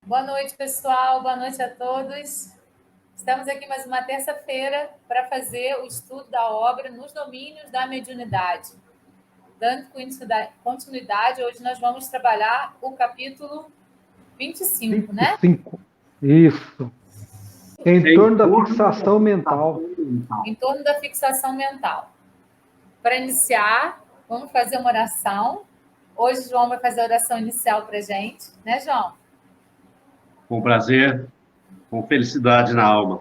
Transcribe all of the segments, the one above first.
Boa noite, pessoal. Boa noite a todos. Estamos aqui mais uma terça-feira para fazer o estudo da obra nos domínios da mediunidade. Dando continuidade, hoje nós vamos trabalhar o capítulo 25, né? 25. Isso. Em torno da fixação mental. Em torno da fixação mental. Para iniciar, vamos fazer uma oração. Hoje o João vai fazer a oração inicial para a gente, né, João? Com prazer, com felicidade na alma.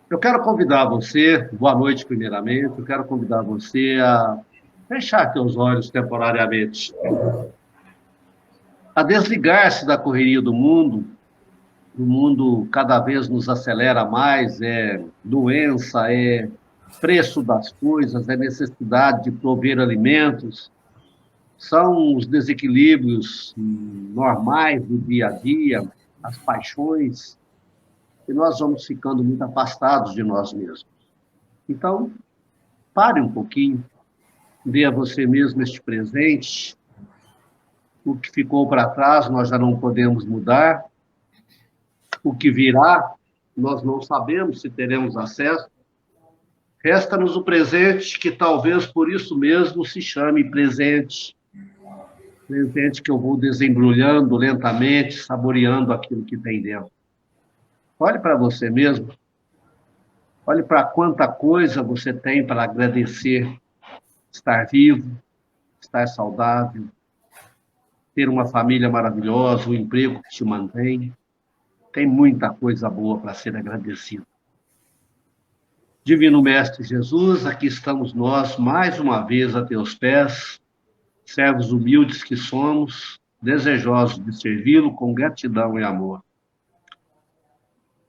Eu quero convidar você, boa noite primeiramente, eu quero convidar você a fechar seus olhos temporariamente, a desligar-se da correria do mundo. O mundo cada vez nos acelera mais, é doença, é preço das coisas, é necessidade de prover alimentos, são os desequilíbrios normais do dia a dia, as paixões, e nós vamos ficando muito afastados de nós mesmos. Então, pare um pouquinho, dê a você mesmo este presente. O que ficou para trás nós já não podemos mudar. O que virá, nós não sabemos se teremos acesso. Resta-nos o presente, que talvez por isso mesmo se chame presente. Presente que eu vou desembrulhando lentamente, saboreando aquilo que tem dentro. Olhe para você mesmo. Olhe para quanta coisa você tem para agradecer. Estar vivo, estar saudável, ter uma família maravilhosa, um emprego que te mantém. Tem muita coisa boa para ser agradecido. Divino Mestre Jesus, aqui estamos nós, mais uma vez a teus pés, servos humildes que somos, desejosos de servi-lo com gratidão e amor.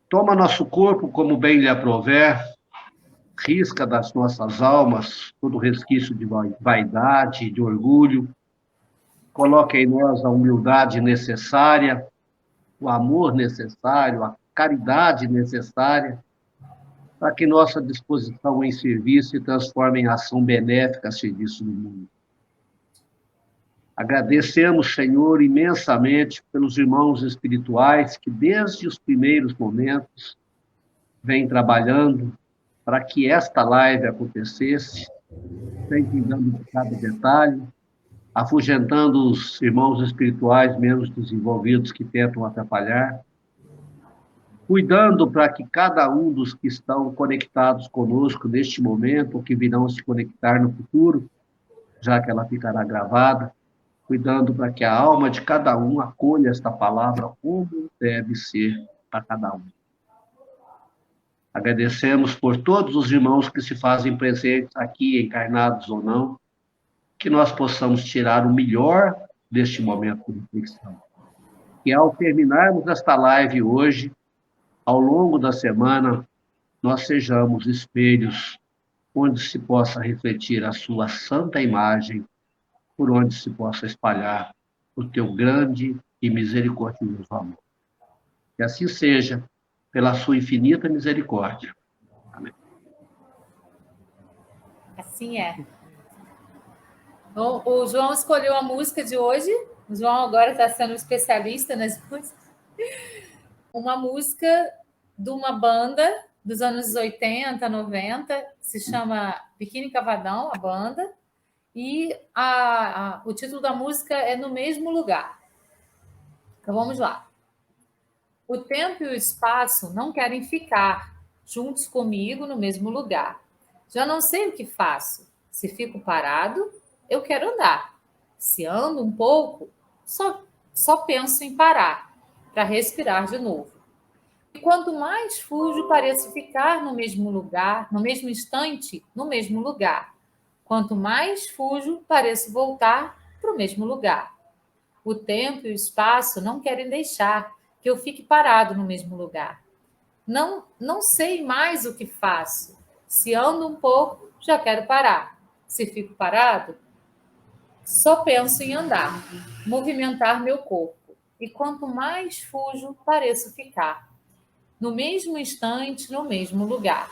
Toma nosso corpo como bem lhe aprouver, risca das nossas almas todo resquício de vaidade, de orgulho, coloque em nós a humildade necessária, o amor necessário, a caridade necessária, para que nossa disposição em serviço se transforme em ação benéfica a serviço do mundo. Agradecemos, Senhor, imensamente pelos irmãos espirituais que, desde os primeiros momentos, vêm trabalhando para que esta live acontecesse, sem cuidando de cada detalhe, afugentando os irmãos espirituais menos desenvolvidos que tentam atrapalhar, cuidando para que cada um dos que estão conectados conosco neste momento, ou que virão se conectar no futuro, já que ela ficará gravada, cuidando para que a alma de cada um acolha esta palavra como deve ser para cada um. Agradecemos por todos os irmãos que se fazem presentes aqui, encarnados ou não, que nós possamos tirar o melhor deste momento de reflexão. E ao terminarmos esta live hoje, ao longo da semana, nós sejamos espelhos onde se possa refletir a sua santa imagem, por onde se possa espalhar o teu grande e misericordioso amor. Que assim seja, pela sua infinita misericórdia. Amém. Assim é. Bom, o João escolheu a música de hoje. O João agora está sendo especialista nas músicas. Uma música de uma banda dos anos 80, 90, se chama Biquíni Cavadão, a banda, e o título da música é No Mesmo Lugar. Então vamos lá. O tempo e o espaço não querem ficar juntos comigo no mesmo lugar. Já não sei o que faço. Se fico parado, eu quero andar. Se ando um pouco, só penso em parar, para respirar de novo. E quanto mais fujo, pareço ficar no mesmo lugar, no mesmo instante, no mesmo lugar. Quanto mais fujo, pareço voltar para o mesmo lugar. O tempo e o espaço não querem deixar que eu fique parado no mesmo lugar. Não sei mais o que faço. Se ando um pouco, já quero parar. Se fico parado, só penso em andar, movimentar meu corpo. E quanto mais fujo, pareço ficar. No mesmo instante, no mesmo lugar.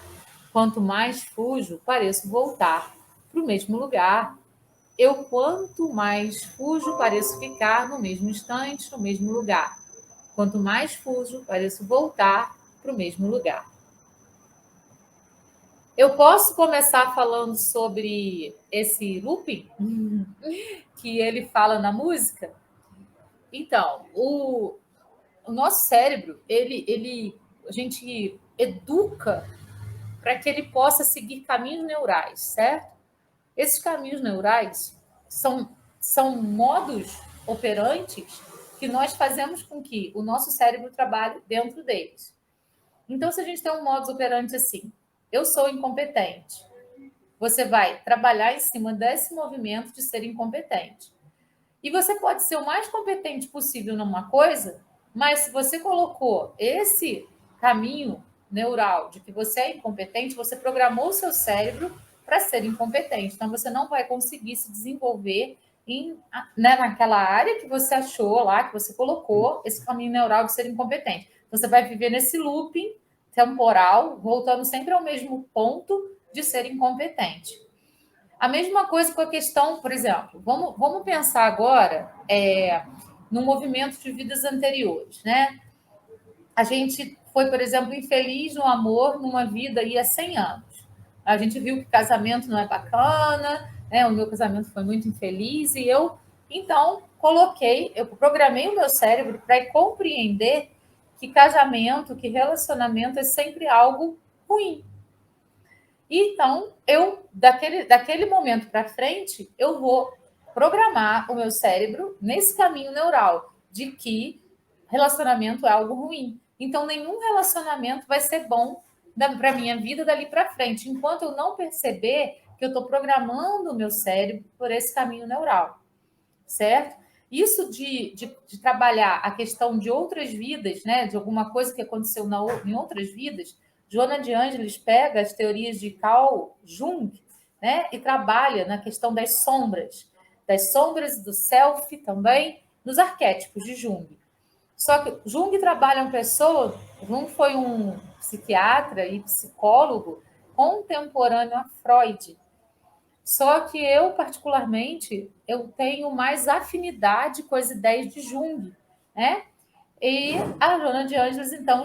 Quanto mais fujo, pareço voltar para o mesmo lugar. eu, quanto mais fujo, pareço ficar no mesmo instante, no mesmo lugar. Quanto mais fujo, pareço voltar para o mesmo lugar. Eu posso começar falando sobre esse looping que ele fala na música? Então, o nosso cérebro, a gente educa para que ele possa seguir caminhos neurais, certo? Esses caminhos neurais são modos operantes que nós fazemos com que o nosso cérebro trabalhe dentro deles. Então, se a gente tem um modus operandi assim, eu sou incompetente, você vai trabalhar em cima desse movimento de ser incompetente. E você pode ser o mais competente possível numa coisa, mas se você colocou esse caminho neural de que você é incompetente, você programou o seu cérebro para ser incompetente. Então, você não vai conseguir se desenvolver naquela área que você achou lá, que você colocou esse caminho neural de ser incompetente. Você vai viver nesse looping temporal, voltando sempre ao mesmo ponto de ser incompetente. A mesma coisa com a questão, por exemplo, vamos pensar agora no movimento de vidas anteriores, né? A gente foi, por exemplo, infeliz no amor numa vida aí há 100 anos. A gente viu que casamento não é bacana, né? O meu casamento foi muito infeliz e então, eu programei o meu cérebro para compreender que casamento, que relacionamento é sempre algo ruim. Então, daquele momento para frente, eu vou programar o meu cérebro nesse caminho neural de que relacionamento é algo ruim. Então, nenhum relacionamento vai ser bom para a minha vida dali para frente, enquanto eu não perceber que eu estou programando o meu cérebro por esse caminho neural, certo? Isso de trabalhar a questão de outras vidas, né, de alguma coisa que aconteceu em outras vidas, Joana de Ângeles pega as teorias de Carl Jung, né, e trabalha na questão das sombras do self também, nos arquétipos de Jung. Só que Jung trabalha uma pessoa, Jung foi um psiquiatra e psicólogo contemporâneo a Freud. Só que eu, particularmente, eu tenho mais afinidade com as ideias de Jung, né? E a Joana de Ângeles, então,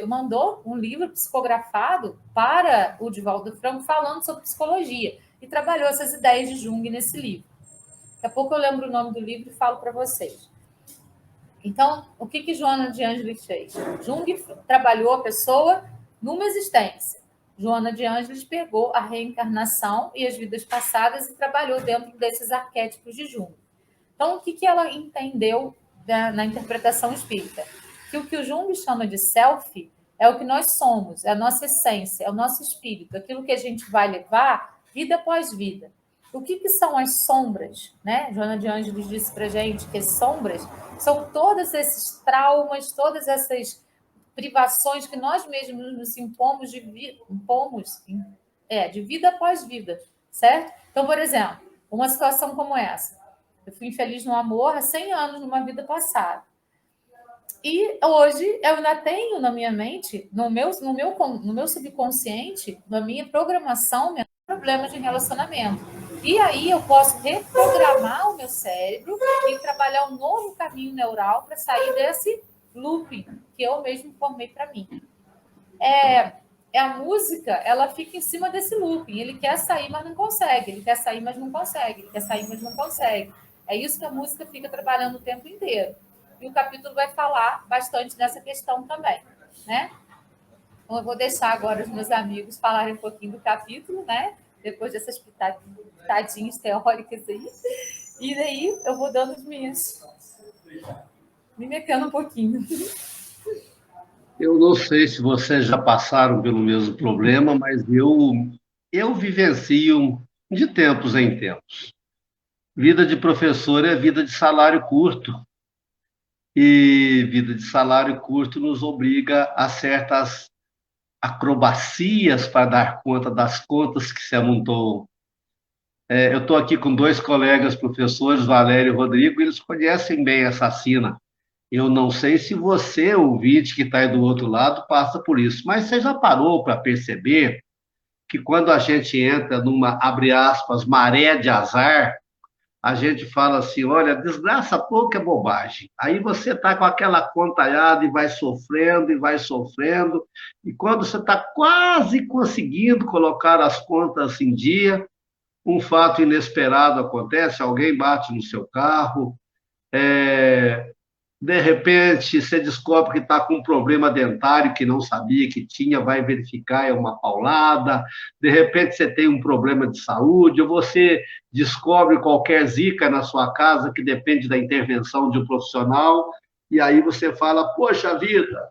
mandou um livro psicografado para o Divaldo Franco falando sobre psicologia e trabalhou essas ideias de Jung nesse livro. Daqui a pouco eu lembro o nome do livro e falo para vocês. Então, o que Joana de Ângeles fez? Jung trabalhou a pessoa numa existência. Joana de Ângeles pegou a reencarnação e as vidas passadas e trabalhou dentro desses arquétipos de Jung. Então, o que ela entendeu na interpretação espírita? Que o Jung chama de self é o que nós somos, é a nossa essência, é o nosso espírito, aquilo que a gente vai levar vida após vida. O que são as sombras? Né? Joana de Ângeles disse para a gente que as sombras são todos esses traumas, todas essas privações que nós mesmos nos impomos de vida após vida, certo? Então, por exemplo, uma situação como essa. Eu fui infeliz no amor há 100 anos numa vida passada. E hoje eu ainda tenho na minha mente, no meu subconsciente, na minha programação, problemas de relacionamento. E aí eu posso reprogramar o meu cérebro e trabalhar um novo caminho neural para sair desse looping que eu mesmo formei para mim. A música, ela fica em cima desse looping. Ele quer sair, mas não consegue. Ele quer sair, mas não consegue. Ele quer sair, mas não consegue. É isso que a música fica trabalhando o tempo inteiro. E o capítulo vai falar bastante dessa questão também, né? Então, eu vou deixar agora os meus amigos falarem um pouquinho do capítulo, né? Depois dessas pitadinhas teóricas aí. E daí eu vou dando as minhas... me metendo um pouquinho. Eu não sei se vocês já passaram pelo mesmo problema, mas eu vivencio de tempos em tempos. Vida de professor é vida de salário curto. E vida de salário curto nos obriga a certas acrobacias para dar conta das contas que se amontoam. Eu estou aqui com dois colegas professores, Valério e Rodrigo, e eles conhecem bem essa sina. Eu não sei se você, ouvinte que está aí do outro lado, passa por isso, mas você já parou para perceber que quando a gente entra numa, abre aspas, maré de azar, a gente fala assim, olha, desgraça pouco é bobagem. Aí você está com aquela contalhada e vai sofrendo, e quando você está quase conseguindo colocar as contas em dia, um fato inesperado acontece, alguém bate no seu carro, de repente você descobre que está com um problema dentário que não sabia que tinha, vai verificar, é uma paulada, de repente você tem um problema de saúde, ou você descobre qualquer zica na sua casa que depende da intervenção de um profissional, e aí você fala, poxa vida,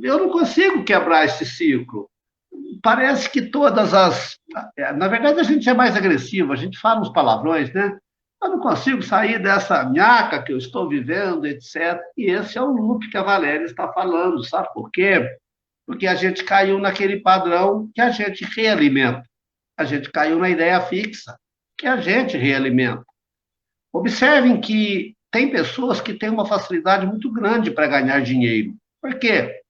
eu não consigo quebrar esse ciclo. Parece que todas as... Na verdade, a gente é mais agressivo, a gente fala uns palavrões, né? Eu não consigo sair dessa nhaca que eu estou vivendo, etc. E esse é o loop que a Valéria está falando, sabe por quê? Porque a gente caiu naquele padrão que a gente realimenta. A gente caiu na ideia fixa, que a gente realimenta. Observem que tem pessoas que têm uma facilidade muito grande para ganhar dinheiro. Por quê?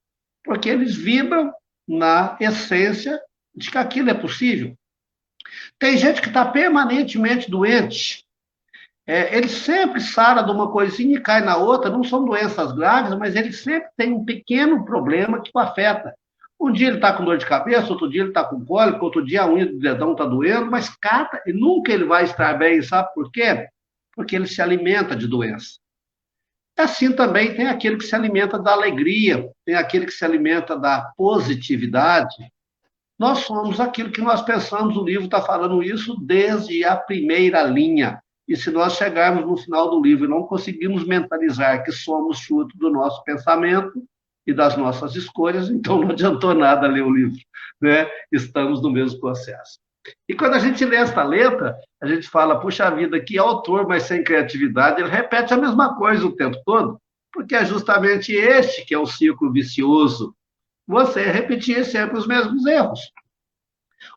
Porque eles vibram na essência de que aquilo é possível. Tem gente que está permanentemente doente. Ele sempre sara de uma coisinha e cai na outra. Não são doenças graves, mas ele sempre tem um pequeno problema que o afeta. Um dia ele está com dor de cabeça, outro dia ele está com cólica, outro dia a unha do dedão está doendo, mas e nunca ele vai estar bem, sabe por quê? Porque ele se alimenta de doença. Assim também tem aquele que se alimenta da alegria, tem aquele que se alimenta da positividade. Nós somos aquilo que nós pensamos, o livro está falando isso desde a primeira linha. E se nós chegarmos no final do livro e não conseguirmos mentalizar que somos fruto do nosso pensamento e das nossas escolhas, então não adiantou nada ler o livro, né? Estamos no mesmo processo. E quando a gente lê esta letra, a gente fala, puxa vida, que autor, mas sem criatividade, ele repete a mesma coisa o tempo todo, porque é justamente este que é o ciclo vicioso. Você repetir sempre os mesmos erros.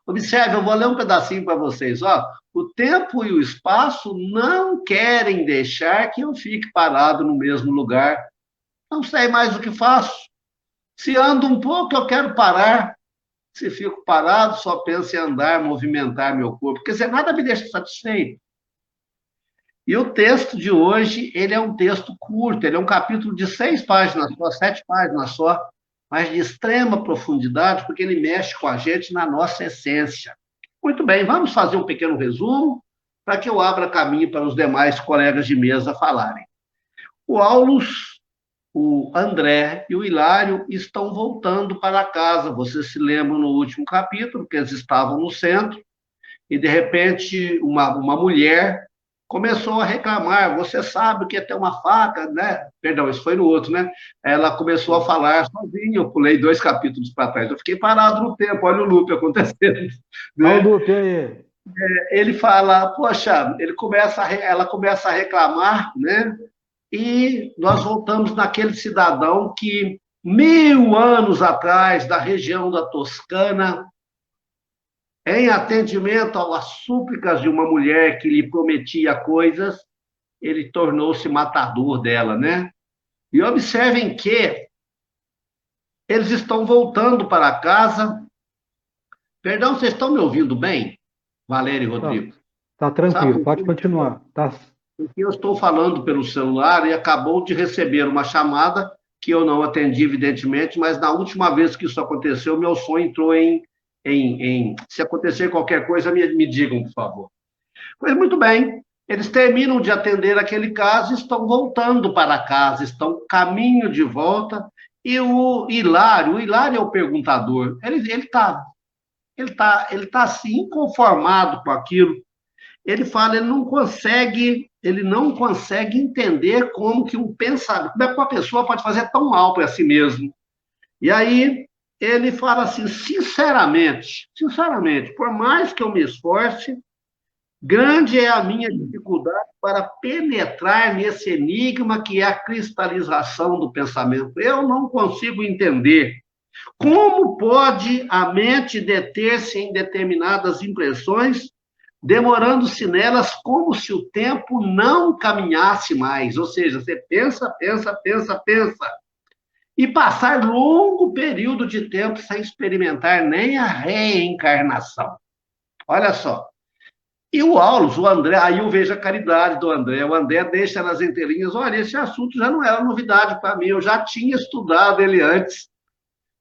Observe, eu vou ler um pedacinho para vocês. Ó. O tempo e o espaço não querem deixar que eu fique parado no mesmo lugar. Não sei mais o que faço. Se ando um pouco, eu quero parar. Se fico parado, só penso em andar, movimentar meu corpo. Quer dizer, nada me deixa satisfeito. E o texto de hoje, ele é um texto curto, ele é um capítulo de 6 páginas só, 7 páginas só, mas de extrema profundidade, porque ele mexe com a gente na nossa essência. Muito bem, vamos fazer um pequeno resumo para que eu abra caminho para os demais colegas de mesa falarem. O Aulus, o André e o Hilário estão voltando para casa. Vocês se lembram no último capítulo, que eles estavam no centro, e de repente uma mulher começou a reclamar, você sabe que é ter uma faca, né? Perdão, isso foi no outro, né? Ela começou a falar sozinha, eu pulei 2 capítulos para trás, eu fiquei parado no tempo, olha o loop acontecendo. Né? Olha o loop aí. Ele fala, poxa, ela começa a reclamar, né? E nós voltamos naquele cidadão que, 1000 anos atrás, da região da Toscana, em atendimento às súplicas de uma mulher que lhe prometia coisas, ele tornou-se matador dela, né? E observem que eles estão voltando para casa. Perdão, vocês estão me ouvindo bem? Valéria e Rodrigo. Tá tranquilo, pode continuar. Tá. Porque eu estou falando pelo celular e acabou de receber uma chamada que eu não atendi, evidentemente, mas na última vez que isso aconteceu, meu som entrou se acontecer qualquer coisa, me digam, por favor. Pois muito bem, eles terminam de atender aquele caso, estão voltando para casa, estão caminho de volta, e o Hilário é o perguntador, ele tá assim, inconformado com aquilo. Ele fala, ele não consegue entender como que um pensamento, como é que uma pessoa pode fazer tão mal para si mesmo. E aí ele fala assim, sinceramente, por mais que eu me esforce, grande é a minha dificuldade para penetrar nesse enigma que é a cristalização do pensamento. Eu não consigo entender como pode a mente deter-se em determinadas impressões, demorando-se nelas como se o tempo não caminhasse mais. Ou seja, você pensa, e passar longo período de tempo sem experimentar nem a reencarnação. Olha só. E o Aulus, o André, aí eu vejo a caridade do André. O André deixa nas entrelinhas, olha, esse assunto já não era novidade para mim, eu já tinha estudado ele antes.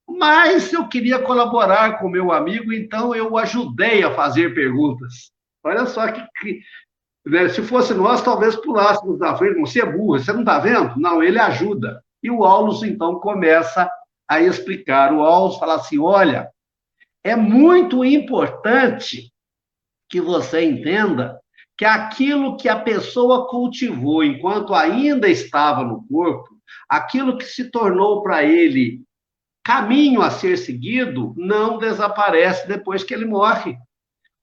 Mas eu queria colaborar com o meu amigo, então eu o ajudei a fazer perguntas. Olha só né, se fosse nós, talvez pulássemos da frente, você é burro, você não está vendo? Não, ele ajuda. E o Aulus, então, começa a explicar. O Aulus fala assim, olha, é muito importante que você entenda que aquilo que a pessoa cultivou enquanto ainda estava no corpo, aquilo que se tornou para ele caminho a ser seguido, não desaparece depois que ele morre.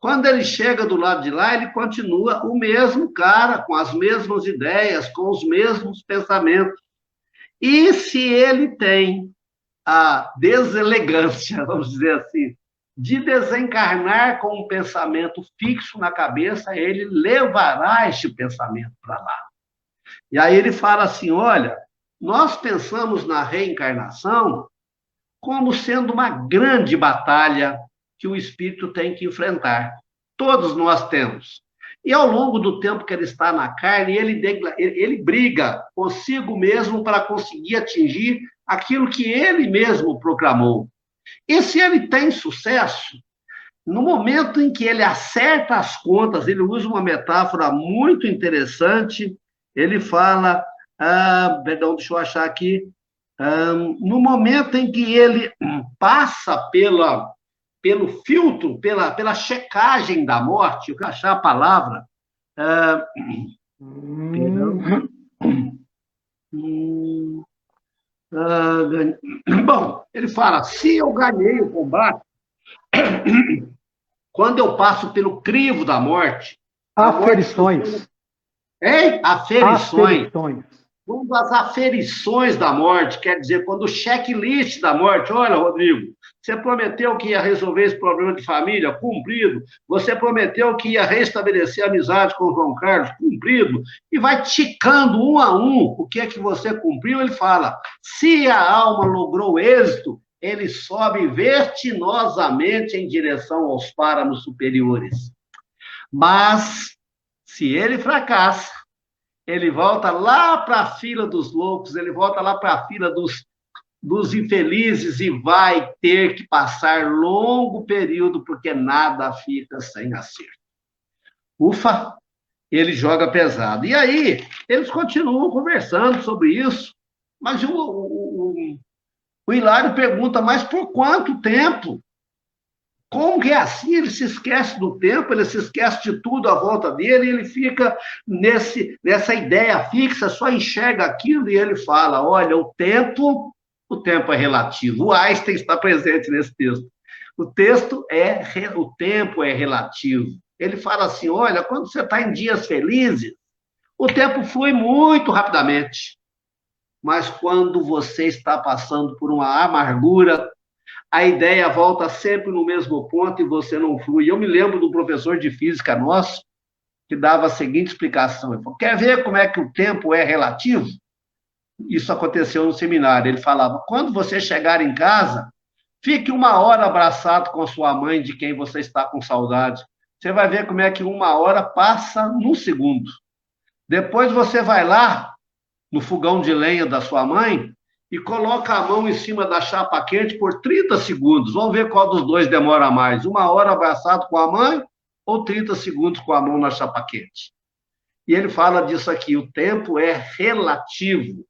Quando ele chega do lado de lá, ele continua o mesmo cara, com as mesmas ideias, com os mesmos pensamentos. E se ele tem a deselegância, vamos dizer assim, de desencarnar com um pensamento fixo na cabeça, ele levará este pensamento para lá. E aí ele fala assim, olha, nós pensamos na reencarnação como sendo uma grande batalha que o espírito tem que enfrentar. Todos nós temos. E ao longo do tempo que ele está na carne, ele briga consigo mesmo para conseguir atingir aquilo que ele mesmo proclamou. E se ele tem sucesso, no momento em que ele acerta as contas, ele usa uma metáfora muito interessante, ele fala, perdão, deixa eu achar aqui, no momento em que ele passa pelo filtro, pela checagem da morte, eu vou achar a palavra, bom, ele fala, se eu ganhei o combate, quando eu passo pelo crivo da morte... Aferições. Hein? Aferições. Aferições. Quando as aferições da morte, quer dizer, quando o checklist da morte, olha, Rodrigo, você prometeu que ia resolver esse problema de família, cumprido. Você prometeu que ia restabelecer a amizade com o João Carlos, cumprido. E vai ticando um a um o que é que você cumpriu, ele fala, se a alma logrou êxito, ele sobe vertiginosamente em direção aos páramos superiores. Mas, se ele fracassa, ele volta lá para a fila dos loucos, ele volta lá para a fila dos infelizes e vai ter que passar longo período, porque nada fica sem acerto. Ufa, ele joga pesado. E aí, eles continuam conversando sobre isso, mas o Hilário pergunta, mas por quanto tempo? Como que é assim? Ele se esquece do tempo, ele se esquece de tudo à volta dele, e ele fica nessa ideia fixa, só enxerga aquilo e ele fala, olha, o tempo é relativo. O Einstein está presente nesse texto. O tempo é relativo. Ele fala assim, olha, quando você está em dias felizes, o tempo flui muito rapidamente. Mas quando você está passando por uma amargura, a ideia volta sempre no mesmo ponto e você não flui. Eu me lembro do professor de física nosso, que dava a seguinte explicação. Ele falou, quer ver como é que o tempo é relativo? Isso aconteceu no seminário. Ele falava, quando você chegar em casa, fique 1 hora abraçado com a sua mãe, de quem você está com saudade. Você vai ver como é que 1 hora passa num segundo. Depois você vai lá, no fogão de lenha da sua mãe, e coloca a mão em cima da chapa quente por 30 segundos. Vamos ver qual dos dois demora mais. 1 hora abraçado com a mãe ou 30 segundos com a mão na chapa quente? E ele fala disso aqui, o tempo é relativo.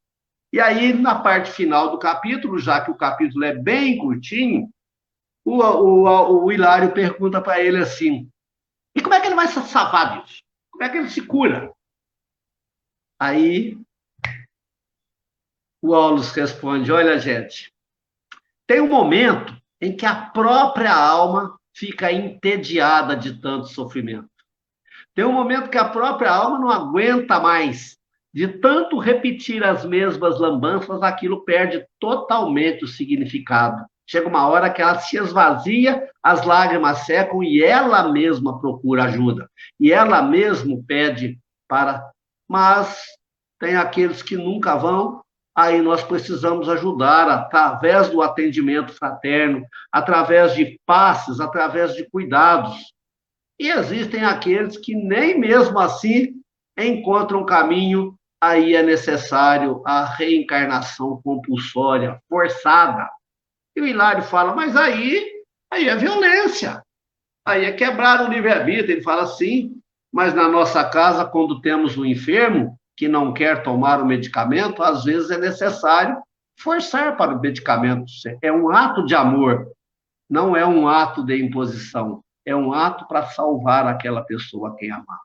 E aí, na parte final do capítulo, já que o capítulo é bem curtinho, o Hilário pergunta para ele assim, e como é que ele vai se safar disso? Como é que ele se cura? Aí... o Aulus responde, olha, gente, tem um momento em que a própria alma fica entediada de tanto sofrimento. Tem um momento que a própria alma não aguenta mais. De tanto repetir as mesmas lambanças, aquilo perde totalmente o significado. Chega uma hora que ela se esvazia, as lágrimas secam e ela mesma procura ajuda. E ela mesma pede para... Mas tem aqueles que nunca vão. Aí nós precisamos ajudar através do atendimento fraterno, através de passes, através de cuidados. E existem aqueles que nem mesmo assim encontram caminho, aí é necessário a reencarnação compulsória, forçada. E o Hilário fala, mas aí é violência, aí é quebrar o livre-arbítrio. Ele fala assim, mas na nossa casa, quando temos um enfermo que não quer tomar o medicamento, às vezes é necessário forçar para o medicamento. É um ato de amor, não é um ato de imposição, é um ato para salvar aquela pessoa a quem amar.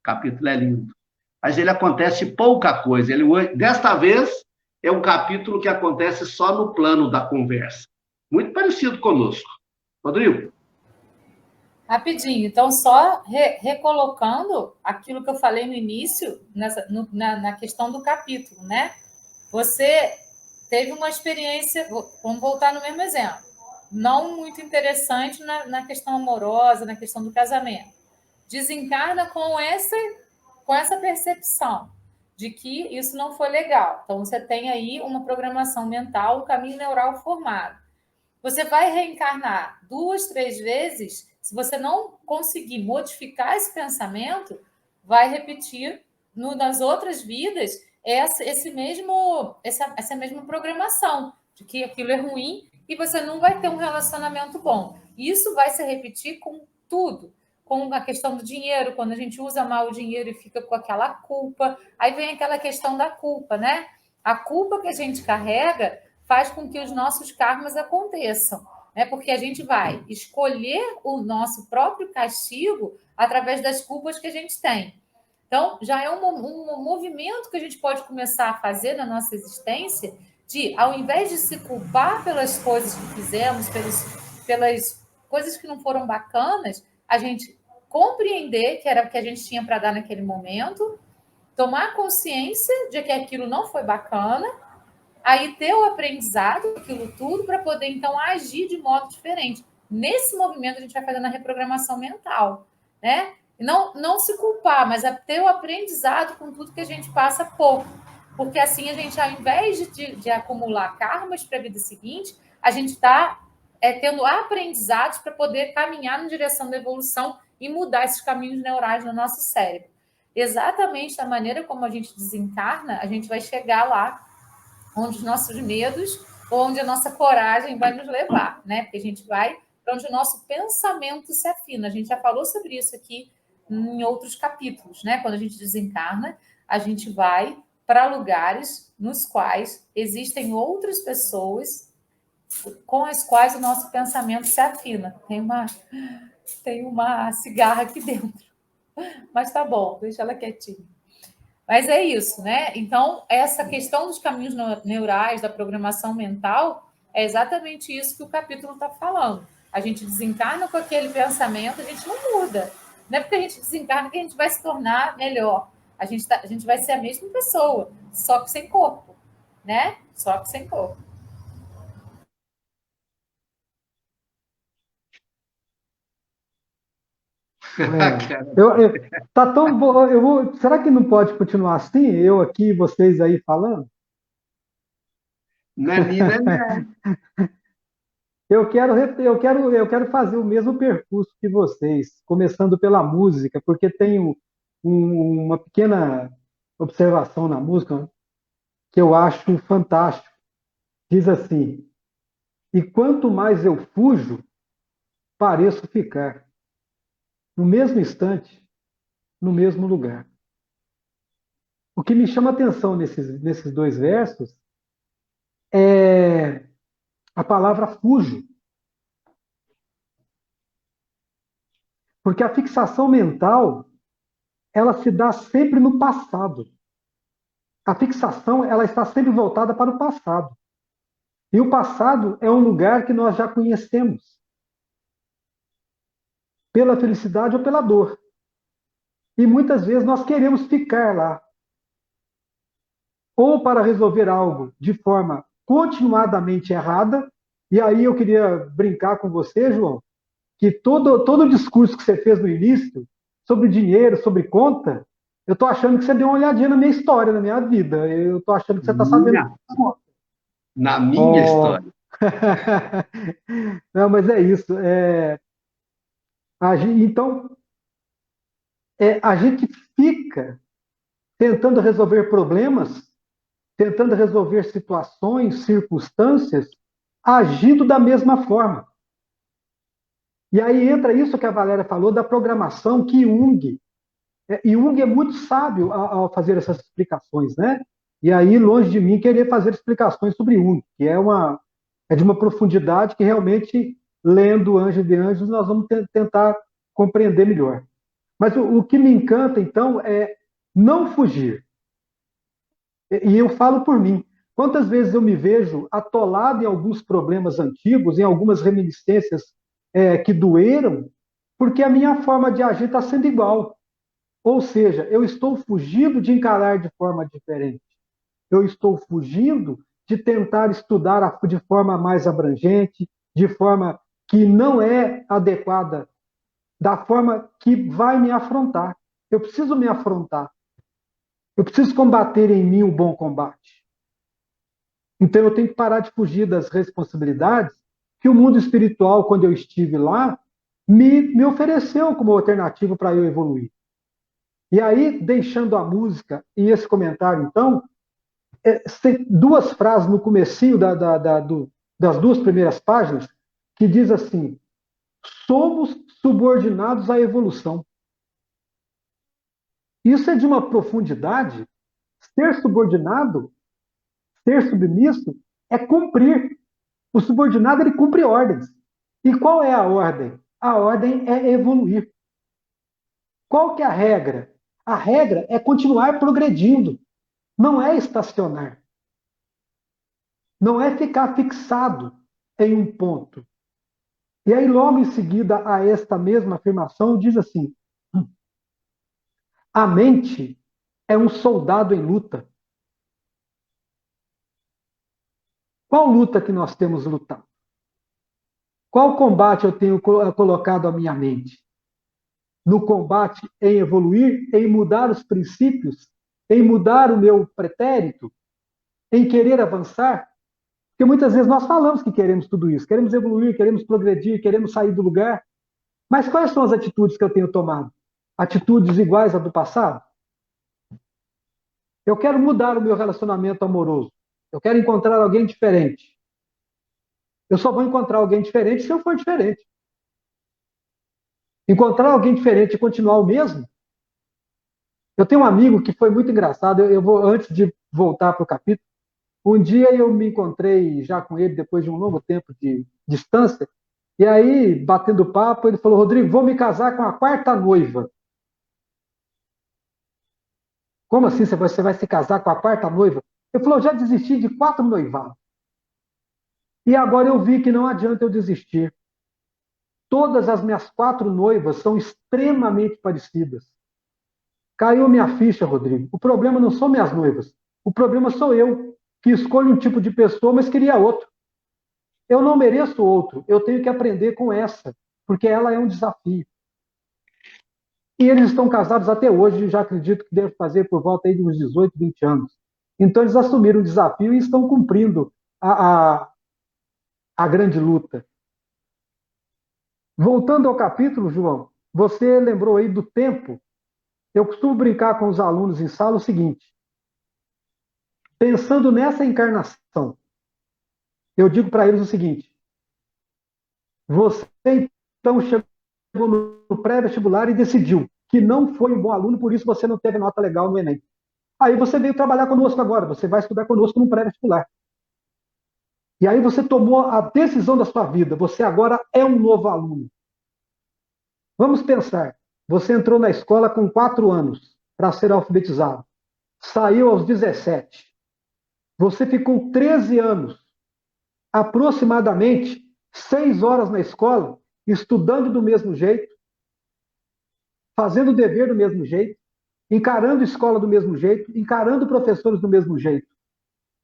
O capítulo é lindo. Mas ele acontece pouca coisa. Desta vez, é um capítulo que acontece só no plano da conversa. Muito parecido conosco. Rodrigo? Rapidinho, então, só recolocando aquilo que eu falei no início, na questão do capítulo, né? Você teve uma experiência, vamos voltar no mesmo exemplo, não muito interessante na questão amorosa, na questão do casamento. Desencarna com essa percepção de que isso não foi legal. Então, você tem aí uma programação mental, um caminho neural formado. Você vai reencarnar 2, 3 vezes, se você não conseguir modificar esse pensamento, vai repetir nas outras vidas essa mesma programação de que aquilo é ruim e você não vai ter um relacionamento bom. Isso vai se repetir com tudo, com a questão do dinheiro, quando a gente usa mal o dinheiro e fica com aquela culpa. Aí vem aquela questão da culpa, né? A culpa que a gente carrega faz com que os nossos karmas aconteçam, né? Porque a gente vai escolher o nosso próprio castigo através das culpas que a gente tem. Então, já é um movimento que a gente pode começar a fazer na nossa existência de, ao invés de se culpar pelas coisas que fizemos, pelas coisas que não foram bacanas, a gente compreender que era o que a gente tinha para dar naquele momento, tomar consciência de que aquilo não foi bacana, aí ter o aprendizado, aquilo tudo, para poder, então, agir de modo diferente. Nesse movimento, a gente vai fazendo a reprogramação mental, né? Não se culpar, mas ter o aprendizado com tudo que a gente passa pouco. Porque assim, a gente, ao invés de acumular karmas para a vida seguinte, a gente está tendo aprendizados para poder caminhar na direção da evolução e mudar esses caminhos neurais no nosso cérebro. Exatamente da maneira como a gente desencarna, a gente vai chegar lá onde os nossos medos, onde a nossa coragem vai nos levar, né? Porque a gente vai para onde o nosso pensamento se afina. A gente já falou sobre isso aqui em outros capítulos, né? Quando a gente desencarna, a gente vai para lugares nos quais existem outras pessoas com as quais o nosso pensamento se afina. Tem uma cigarra aqui dentro, mas tá bom, deixa ela quietinha. Mas é isso, né? Então, essa questão dos caminhos neurais, da programação mental, é exatamente isso que o capítulo está falando. A gente desencarna com aquele pensamento, a gente não muda. Não é porque a gente desencarna que a gente vai se tornar melhor. A gente vai ser a mesma pessoa, só que sem corpo, né? Só que sem corpo. Tá tão bom. Será que não pode continuar assim? Eu aqui e vocês aí falando? Nanina, né? Eu quero fazer o mesmo percurso que vocês, começando pela música, porque tenho uma pequena observação na música que eu acho fantástico. Diz assim: e quanto mais eu fujo, pareço ficar no mesmo instante, no mesmo lugar. O que me chama a atenção nesses dois versos é a palavra fujo, porque a fixação mental ela se dá sempre no passado. A fixação ela está sempre voltada para o passado. E o passado é um lugar que nós já conhecemos, pela felicidade ou pela dor. E muitas vezes nós queremos ficar lá, ou para resolver algo de forma continuadamente errada. E aí eu queria brincar com você, João, que todo o discurso que você fez no início, sobre dinheiro, sobre conta, eu estou achando que você deu uma olhadinha na minha história, na minha vida. Eu estou achando que você está sabendo. Na minha história. Não, mas é isso. Então, a gente fica tentando resolver problemas, tentando resolver situações, circunstâncias, agindo da mesma forma. E aí entra isso que a Valéria falou da programação que Jung. Jung é muito sábio ao fazer essas explicações, né? E aí, longe de mim querer fazer explicações sobre Jung, que é de uma profundidade que realmente, lendo Anjos de Anjos, nós vamos tentar compreender melhor. Mas o que me encanta, então, é não fugir. E eu falo por mim. Quantas vezes eu me vejo atolado em alguns problemas antigos, em algumas reminiscências que doeram, porque a minha forma de agir está sendo igual. Ou seja, eu estou fugindo de encarar de forma diferente. Eu estou fugindo de tentar estudar de forma mais abrangente, de forma que não é adequada, da forma que vai me afrontar. Eu preciso me afrontar. Eu preciso combater em mim o bom combate. Então eu tenho que parar de fugir das responsabilidades que o mundo espiritual, quando eu estive lá, me ofereceu como alternativa para eu evoluir. E aí, deixando a música e esse comentário, então, tem duas frases no comecinho das duas primeiras páginas que diz assim: somos subordinados à evolução. Isso é de uma profundidade. Ser subordinado, ser submisso, é cumprir. O subordinado, ele cumpre ordens. E qual é a ordem? A ordem é evoluir. Qual que é a regra? A regra é continuar progredindo. Não é estacionar. Não é ficar fixado em um ponto. E aí, logo em seguida a esta mesma afirmação, diz assim: a mente é um soldado em luta. Qual luta que nós temos lutado? Qual combate eu tenho colocado a minha mente? No combate em evoluir, em mudar os princípios, em mudar o meu pretérito, em querer avançar? Porque muitas vezes nós falamos que queremos tudo isso, queremos evoluir, queremos progredir, queremos sair do lugar. Mas quais são as atitudes que eu tenho tomado? Atitudes iguais à do passado? Eu quero mudar o meu relacionamento amoroso. Eu quero encontrar alguém diferente. Eu só vou encontrar alguém diferente se eu for diferente. Encontrar alguém diferente e continuar o mesmo. Eu tenho um amigo que foi muito engraçado. Eu vou, antes de voltar para o capítulo, um dia eu me encontrei já com ele depois de um longo tempo de distância. E aí, batendo papo, ele falou: Rodrigo, vou me casar com a quarta noiva. Como assim você vai se casar com a quarta noiva? Ele falou: já desisti de 4 noivados. E agora eu vi que não adianta eu desistir. Todas as minhas 4 noivas são extremamente parecidas. Caiu minha ficha, Rodrigo. O problema não são minhas noivas. O problema sou eu, que escolho um tipo de pessoa, mas queria outro. Eu não mereço outro. Eu tenho que aprender com essa, porque ela é um desafio. E eles estão casados até hoje, já acredito que deve fazer por volta aí de uns 18, 20 anos. Então eles assumiram o desafio e estão cumprindo a grande luta. Voltando ao capítulo, João, você lembrou aí do tempo. Eu costumo brincar com os alunos em sala o seguinte: pensando nessa encarnação, eu digo para eles o seguinte: você então chegou no pré-vestibular e decidiu que não foi um bom aluno, por isso você não teve nota legal no Enem. Aí você veio trabalhar conosco agora, você vai estudar conosco no pré-vestibular. E aí você tomou a decisão da sua vida, você agora é um novo aluno. Vamos pensar, você entrou na escola com 4 anos para ser alfabetizado, saiu aos 17. Você ficou 13 anos, aproximadamente 6 horas na escola, estudando do mesmo jeito, fazendo o dever do mesmo jeito, encarando a escola do mesmo jeito, encarando professores do mesmo jeito,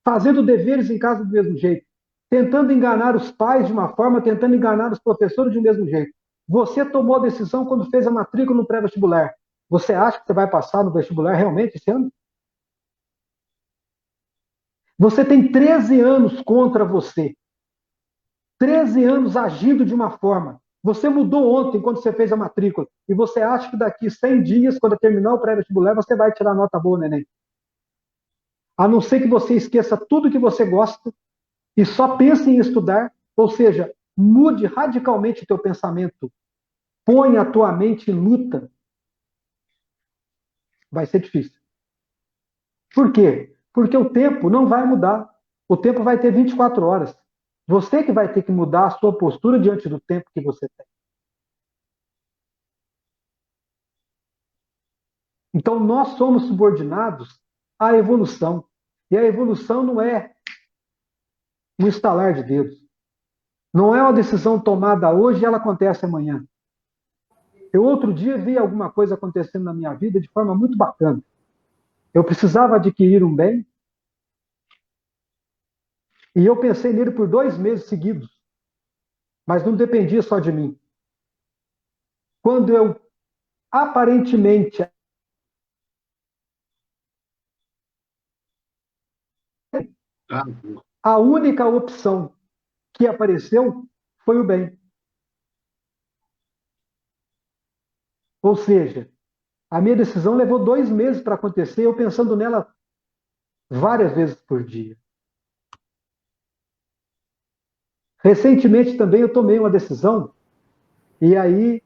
fazendo deveres em casa do mesmo jeito, tentando enganar os pais de uma forma, tentando enganar os professores do mesmo jeito. Você tomou a decisão quando fez a matrícula no pré-vestibular. Você acha que você vai passar no vestibular realmente esse ano? Você tem 13 anos contra você. 13 anos agindo de uma forma. Você mudou ontem, quando você fez a matrícula, e você acha que daqui 100 dias, quando terminar o pré-vestibular, você vai tirar nota boa no Enem. A não ser que você esqueça tudo que você gosta e só pense em estudar, ou seja, mude radicalmente o teu pensamento, põe a tua mente em luta, vai ser difícil. Por quê? Porque o tempo não vai mudar. O tempo vai ter 24 horas. Você que vai ter que mudar a sua postura diante do tempo que você tem. Então, nós somos subordinados à evolução. E a evolução não é um estalar de dedos. Não é uma decisão tomada hoje e ela acontece amanhã. Eu outro dia vi alguma coisa acontecendo na minha vida de forma muito bacana. Eu precisava adquirir um bem e eu pensei nele por 2 meses seguidos, mas não dependia só de mim. Quando eu aparentemente a única opção que apareceu foi o bem. Ou seja, a minha decisão levou 2 meses para acontecer, eu pensando nela várias vezes por dia. Recentemente também eu tomei uma decisão e aí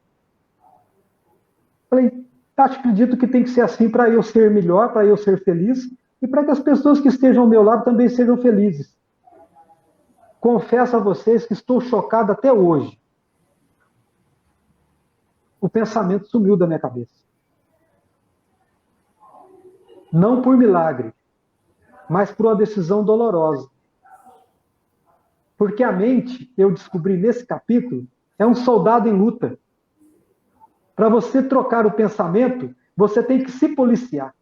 falei, acredito que tem que ser assim para eu ser melhor, para eu ser feliz e para que as pessoas que estejam ao meu lado também sejam felizes. Confesso a vocês que estou chocado até hoje. O pensamento sumiu da minha cabeça. Não por milagre, mas por uma decisão dolorosa. Porque a mente, eu descobri nesse capítulo, é um soldado em luta. Para você trocar o pensamento, você tem que se policiar.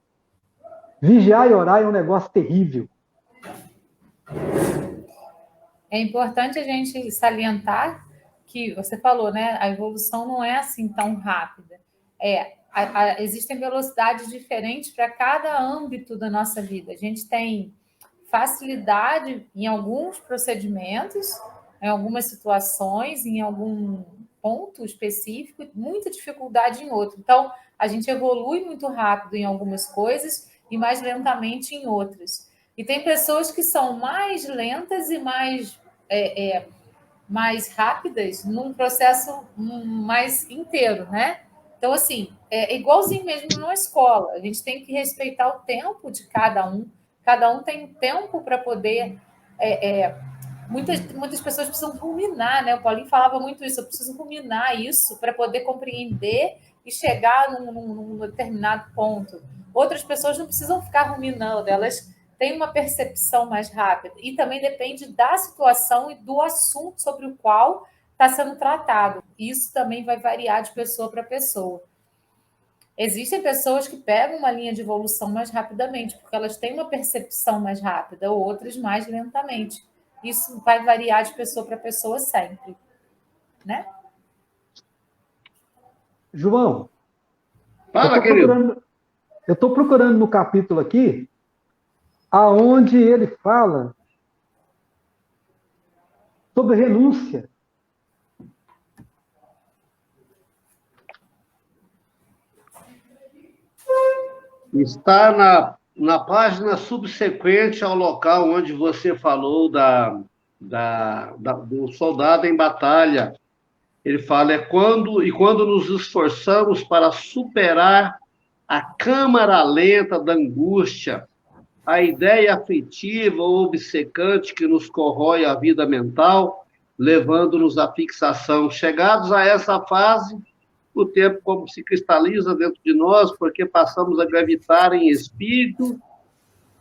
Vigiar e orar é um negócio terrível. É importante a gente salientar que você falou, né? A evolução não é assim tão rápida. Existem velocidades diferentes para cada âmbito da nossa vida. A gente tem facilidade em alguns procedimentos, em algumas situações, em algum ponto específico, muita dificuldade em outro. Então, a gente evolui muito rápido em algumas coisas e mais lentamente em outras. E tem pessoas que são mais lentas e mais rápidas num processo mais inteiro, né? Então, assim, é igualzinho mesmo na escola. A gente tem que respeitar o tempo de cada um tem um tempo para poder. Muitas pessoas precisam ruminar, né? O Paulinho falava muito isso, eu preciso ruminar isso para poder compreender e chegar num determinado ponto. Outras pessoas não precisam ficar ruminando, elas têm uma percepção mais rápida. E também depende da situação e do assunto sobre o qual está sendo tratado. Isso também vai variar de pessoa para pessoa. Existem pessoas que pegam uma linha de evolução mais rapidamente, porque elas têm uma percepção mais rápida, outras mais lentamente. Isso vai variar de pessoa para pessoa sempre, né? João, Fala, querido. eu estou procurando no capítulo aqui, aonde ele fala sobre renúncia. Está na página subsequente ao local onde você falou do soldado em batalha. Ele fala, quando nos esforçamos para superar a câmara lenta da angústia, a ideia afetiva ou obcecante que nos corrói a vida mental, levando-nos à fixação. Chegados a essa fase, o tempo como se cristaliza dentro de nós, porque passamos a gravitar em espírito.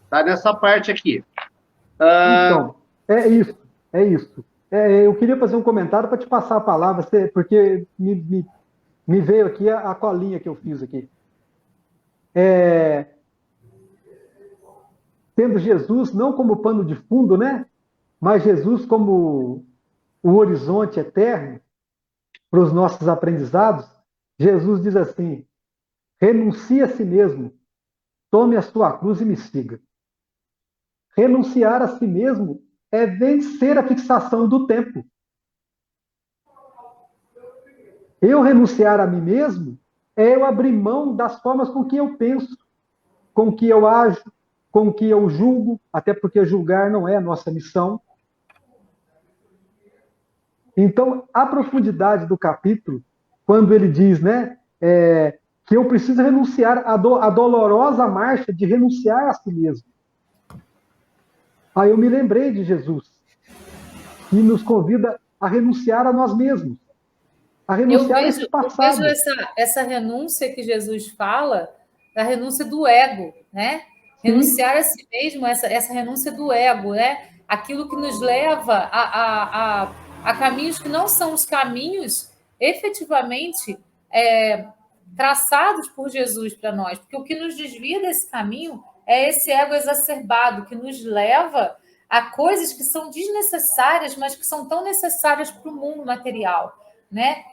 Está nessa parte aqui. Então, é isso. Eu queria fazer um comentário para te passar a palavra, porque me veio aqui a colinha que eu fiz aqui. Tendo Jesus não como pano de fundo, né? Mas Jesus como o horizonte eterno para os nossos aprendizados, Jesus diz assim: renuncie a si mesmo, tome a sua cruz e me siga. Renunciar a si mesmo é vencer a fixação do tempo. Eu renunciar a mim mesmo é eu abrir mão das formas com que eu penso, com que eu ajo, com que eu julgo, até porque julgar não é a nossa missão. Então, a profundidade do capítulo, quando ele diz, né, que eu preciso renunciar à dolorosa marcha de renunciar a si mesmo. Aí eu me lembrei de Jesus, que nos convida a renunciar a nós mesmos, a renunciar a esse Eu vejo passado. essa renúncia que Jesus fala, a renúncia do ego, né? Sim, Renunciar a si mesmo, essa renúncia do ego, né? Aquilo que nos leva a caminhos que não são os caminhos efetivamente traçados por Jesus para nós, porque o que nos desvia desse caminho é esse ego exacerbado que nos leva a coisas que são desnecessárias, mas que são tão necessárias para o mundo material, né?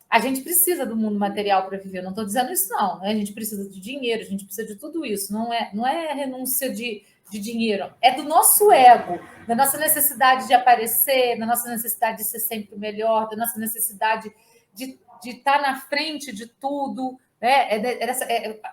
A gente precisa do mundo material para viver, não estou dizendo isso, não. Né? A gente precisa de dinheiro, a gente precisa de tudo isso. Não é renúncia de dinheiro, é do nosso ego, da nossa necessidade de aparecer, da nossa necessidade de ser sempre melhor, da nossa necessidade de estar na frente de tudo. Né?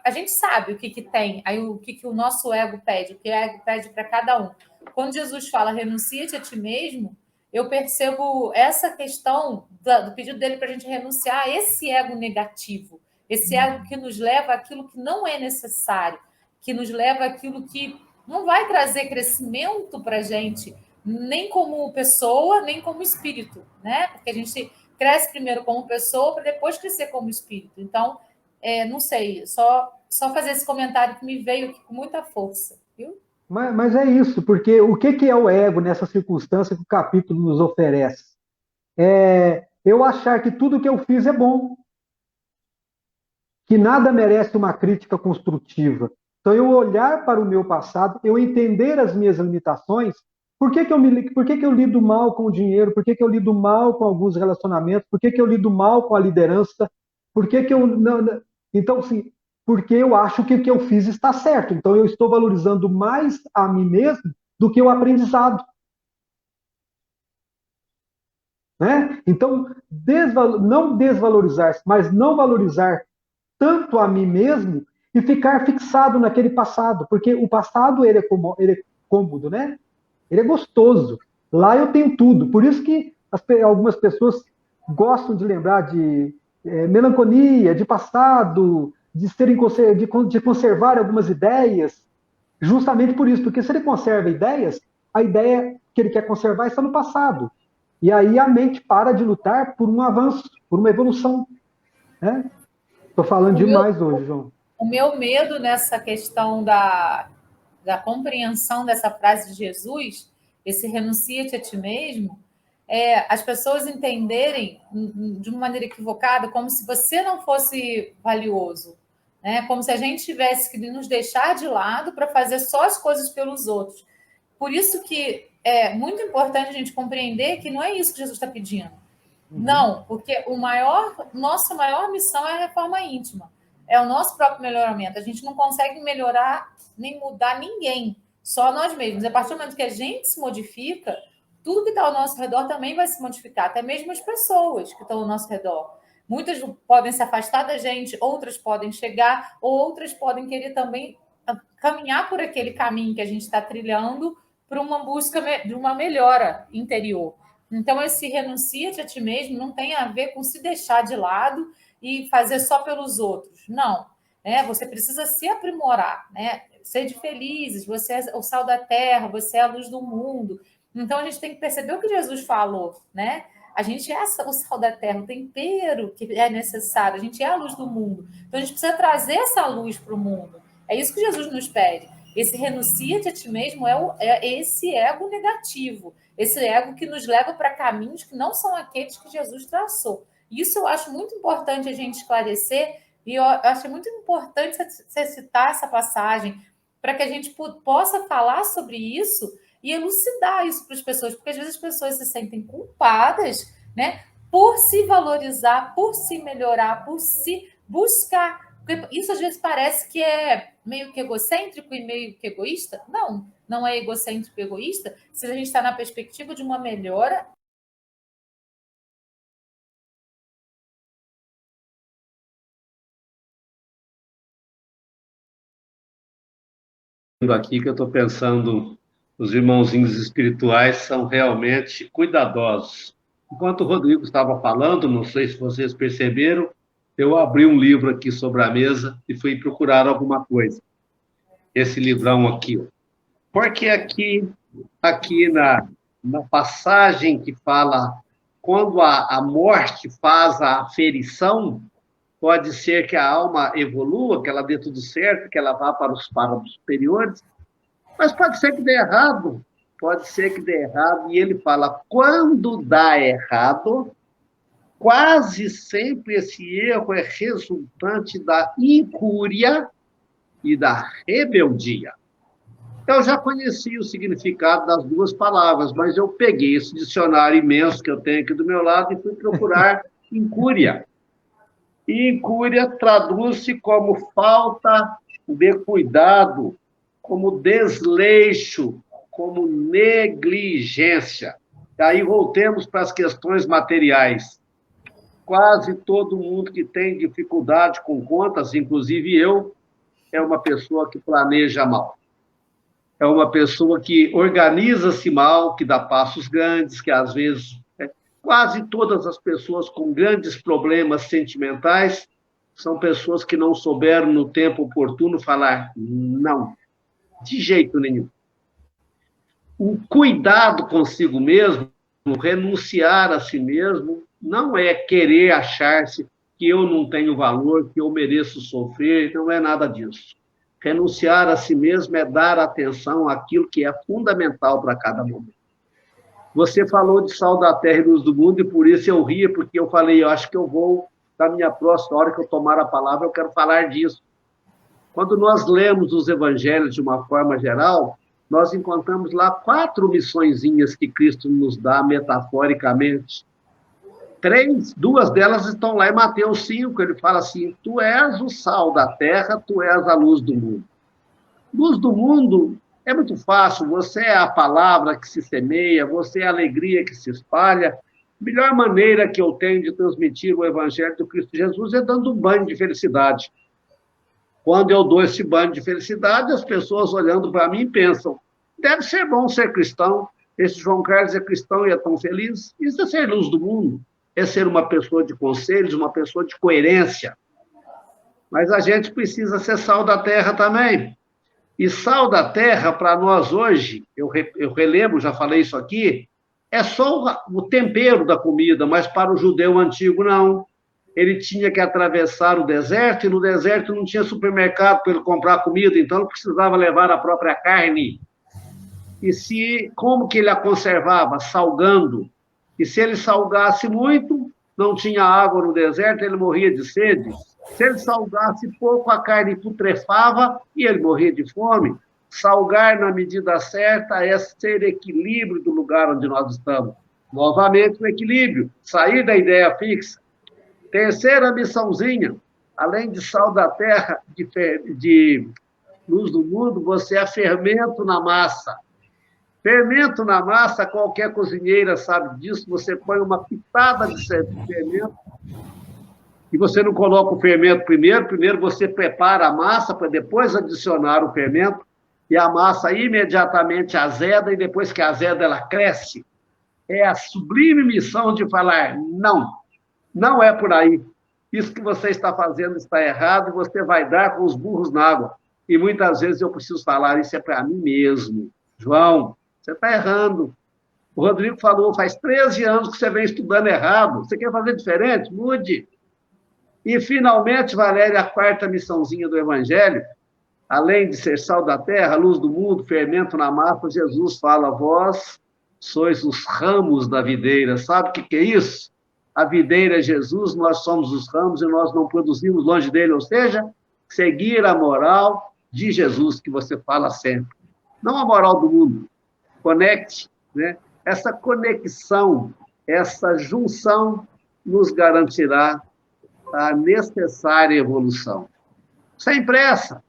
A gente sabe o que tem, aí o que o nosso ego pede, o que o ego pede para cada um. Quando Jesus fala renuncia-te a ti mesmo, eu percebo essa questão do pedido dele para a gente renunciar a esse ego negativo, esse ego que nos leva àquilo que não é necessário, que nos leva àquilo que não vai trazer crescimento para a gente, nem como pessoa, nem como espírito, né? Porque a gente cresce primeiro como pessoa para depois crescer como espírito. Então, não sei, só fazer esse comentário que me veio aqui com muita força, viu? mas é isso, porque o que é o ego nessa circunstância que o capítulo nos oferece? É eu achar que tudo que eu fiz é bom, que nada merece uma crítica construtiva. Então, eu olhar para o meu passado, eu entender as minhas limitações, por que eu lido mal com o dinheiro, por que eu lido mal com alguns relacionamentos, por que eu lido mal com a liderança, por que eu não. Então, assim, porque eu acho que o que eu fiz está certo. Então, eu estou valorizando mais a mim mesmo do que o aprendizado. Né? Então, não desvalorizar, mas não valorizar tanto a mim mesmo e ficar fixado naquele passado, porque o passado ele é cômodo, né? Ele é gostoso. Lá eu tenho tudo. Por isso que algumas pessoas gostam de lembrar de melancolia, de passado, de conservar algumas ideias, justamente por isso, porque se ele conserva ideias, a ideia que ele quer conservar está no passado. E aí a mente para de lutar por um avanço, por uma evolução. Né? Estou falando O meu, demais hoje, João. o meu medo nessa questão da compreensão dessa frase de Jesus, esse renuncia-te a ti mesmo, as pessoas entenderem de uma maneira equivocada como se você não fosse valioso, né? Como se a gente tivesse que nos deixar de lado para fazer só as coisas pelos outros. Por isso que é muito importante a gente compreender que não é isso que Jesus está pedindo. Uhum. Não, porque nossa maior missão é a reforma íntima, é o nosso próprio melhoramento. A gente não consegue melhorar nem mudar ninguém, só nós mesmos. A partir do momento que a gente se modifica, tudo que está ao nosso redor também vai se modificar, até mesmo as pessoas que estão ao nosso redor. Muitas podem se afastar da gente, outras podem chegar, ou outras podem querer também caminhar por aquele caminho que a gente está trilhando para uma busca de uma melhora interior. Então, esse renuncia-te a ti mesmo não tem a ver com se deixar de lado e fazer só pelos outros. Não. Né? Você precisa se aprimorar, né? Sede felizes, você é o sal da terra, você é a luz do mundo. Então, a gente tem que perceber o que Jesus falou, né? A gente é o sal da terra, o tempero que é necessário, a gente é a luz do mundo. Então, a gente precisa trazer essa luz para o mundo. É isso que Jesus nos pede. Esse renuncia-te a ti mesmo é esse ego negativo, esse ego que nos leva para caminhos que não são aqueles que Jesus traçou. Isso eu acho muito importante a gente esclarecer, e eu acho muito importante você citar essa passagem para que a gente possa falar sobre isso e elucidar isso para as pessoas, porque às vezes as pessoas se sentem culpadas, né, por se valorizar, por se melhorar, por se buscar. Porque isso às vezes parece que é meio que egocêntrico e meio que egoísta. Não, não é egocêntrico e egoísta se a gente está na perspectiva de uma melhora aqui que eu estou pensando, os irmãozinhos espirituais são realmente cuidadosos. Enquanto o Rodrigo estava falando, não sei se vocês perceberam, eu abri um livro aqui sobre a mesa e fui procurar alguma coisa. Esse livrão aqui, ó. Porque aqui na passagem que fala quando a morte faz a aferição, pode ser que a alma evolua, que ela dê tudo certo, que ela vá para os superiores, mas pode ser que dê errado, pode ser que dê errado, e ele fala, quando dá errado, quase sempre esse erro é resultante da incúria e da rebeldia. Eu já conhecia o significado das duas palavras, mas eu peguei esse dicionário imenso que eu tenho aqui do meu lado e fui procurar incúria. E incúria traduz-se como falta de cuidado, como desleixo, como negligência. Aí voltemos para as questões materiais. Quase todo mundo que tem dificuldade com contas, inclusive eu, é uma pessoa que planeja mal. É uma pessoa que organiza-se mal, que dá passos grandes, que às vezes... Quase todas as pessoas com grandes problemas sentimentais são pessoas que não souberam, no tempo oportuno, falar não, de jeito nenhum. O cuidado consigo mesmo, renunciar a si mesmo, não é querer achar-se que eu não tenho valor, que eu mereço sofrer, não é nada disso. Renunciar a si mesmo é dar atenção àquilo que é fundamental para cada momento. Você falou de sal da terra e luz do mundo, e por isso eu ria, porque eu falei, eu acho que eu vou, na minha próxima hora que eu tomar a palavra, eu quero falar disso. Quando nós lemos os evangelhos de uma forma geral, nós encontramos lá 4 missõezinhas que Cristo nos dá metaforicamente. 2 delas estão lá em Mateus 5, ele fala assim, tu és o sal da terra, tu és a luz do mundo. Luz do mundo é muito fácil, você é a palavra que se semeia, você é a alegria que se espalha. A melhor maneira que eu tenho de transmitir o evangelho do Cristo Jesus é dando um banho de felicidade. Quando eu dou esse banho de felicidade, as pessoas olhando para mim pensam, deve ser bom ser cristão, esse João Carlos é cristão e é tão feliz. Isso é ser luz do mundo, é ser uma pessoa de conselhos, uma pessoa de coerência. Mas a gente precisa ser sal da terra também. E sal da terra, para nós hoje, eu relembro, já falei isso aqui, é só o tempero da comida, mas para o judeu antigo, não. Ele tinha que atravessar o deserto, e no deserto não tinha supermercado para ele comprar comida, então ele precisava levar a própria carne. E como que ele a conservava? Salgando. E se ele salgasse muito, não tinha água no deserto, ele morria de sede. Se ele salgasse pouco, a carne putrefava e ele morria de fome. Salgar na medida certa é ser equilíbrio do lugar onde nós estamos. Novamente, o equilíbrio, sair da ideia fixa. Terceira missãozinha, além de sal da terra, de luz do mundo, você é fermento na massa. Fermento na massa, qualquer cozinheira sabe disso, você põe uma pitada de fermento, e você não coloca o fermento primeiro você prepara a massa para depois adicionar o fermento, e a massa imediatamente azeda, e depois que azeda ela cresce. É a sublime missão de falar, não é por aí. Isso que você está fazendo está errado, e você vai dar com os burros na água. E muitas vezes eu preciso falar, isso é para mim mesmo. João, você está errando. O Rodrigo falou, faz 13 anos que você vem estudando errado. Você quer fazer diferente? Mude. E, finalmente, Valéria, a 4ª missãozinha do Evangelho, além de ser sal da terra, luz do mundo, fermento na massa, Jesus fala, vós sois os ramos da videira. Sabe o que é isso? A videira é Jesus, nós somos os ramos e nós não produzimos longe dele, ou seja, seguir a moral de Jesus, que você fala sempre. Não a moral do mundo. Conecte, né? Essa conexão, essa junção nos garantirá a necessária evolução. Sem pressa.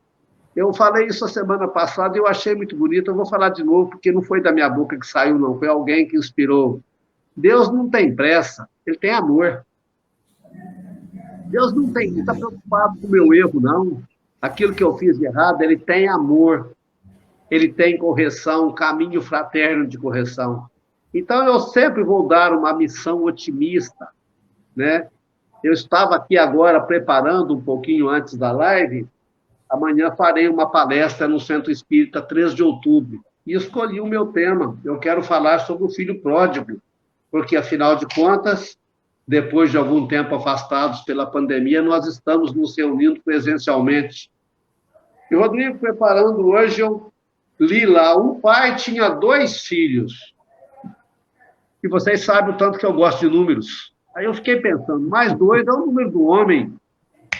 Eu falei isso a semana passada e eu achei muito bonito, eu vou falar de novo, porque não foi da minha boca que saiu, não, foi alguém que inspirou. Deus não tem pressa, ele tem amor. Deus não está preocupado com o meu erro, não. Aquilo que eu fiz de errado, ele tem amor. ele tem correção, um caminho fraterno de correção. Então, eu sempre vou dar uma missão otimista, né? Eu estava aqui agora preparando um pouquinho antes da live. Amanhã farei uma palestra no Centro Espírita, 3 de outubro, e escolhi o meu tema. Eu quero falar sobre o filho pródigo, porque, afinal de contas, depois de algum tempo afastados pela pandemia, nós estamos nos reunindo presencialmente. E, Rodrigo, preparando hoje, eu li lá, um pai tinha 2 filhos. E vocês sabem o tanto que eu gosto de números. Aí eu fiquei pensando, mais 2 é o número do homem.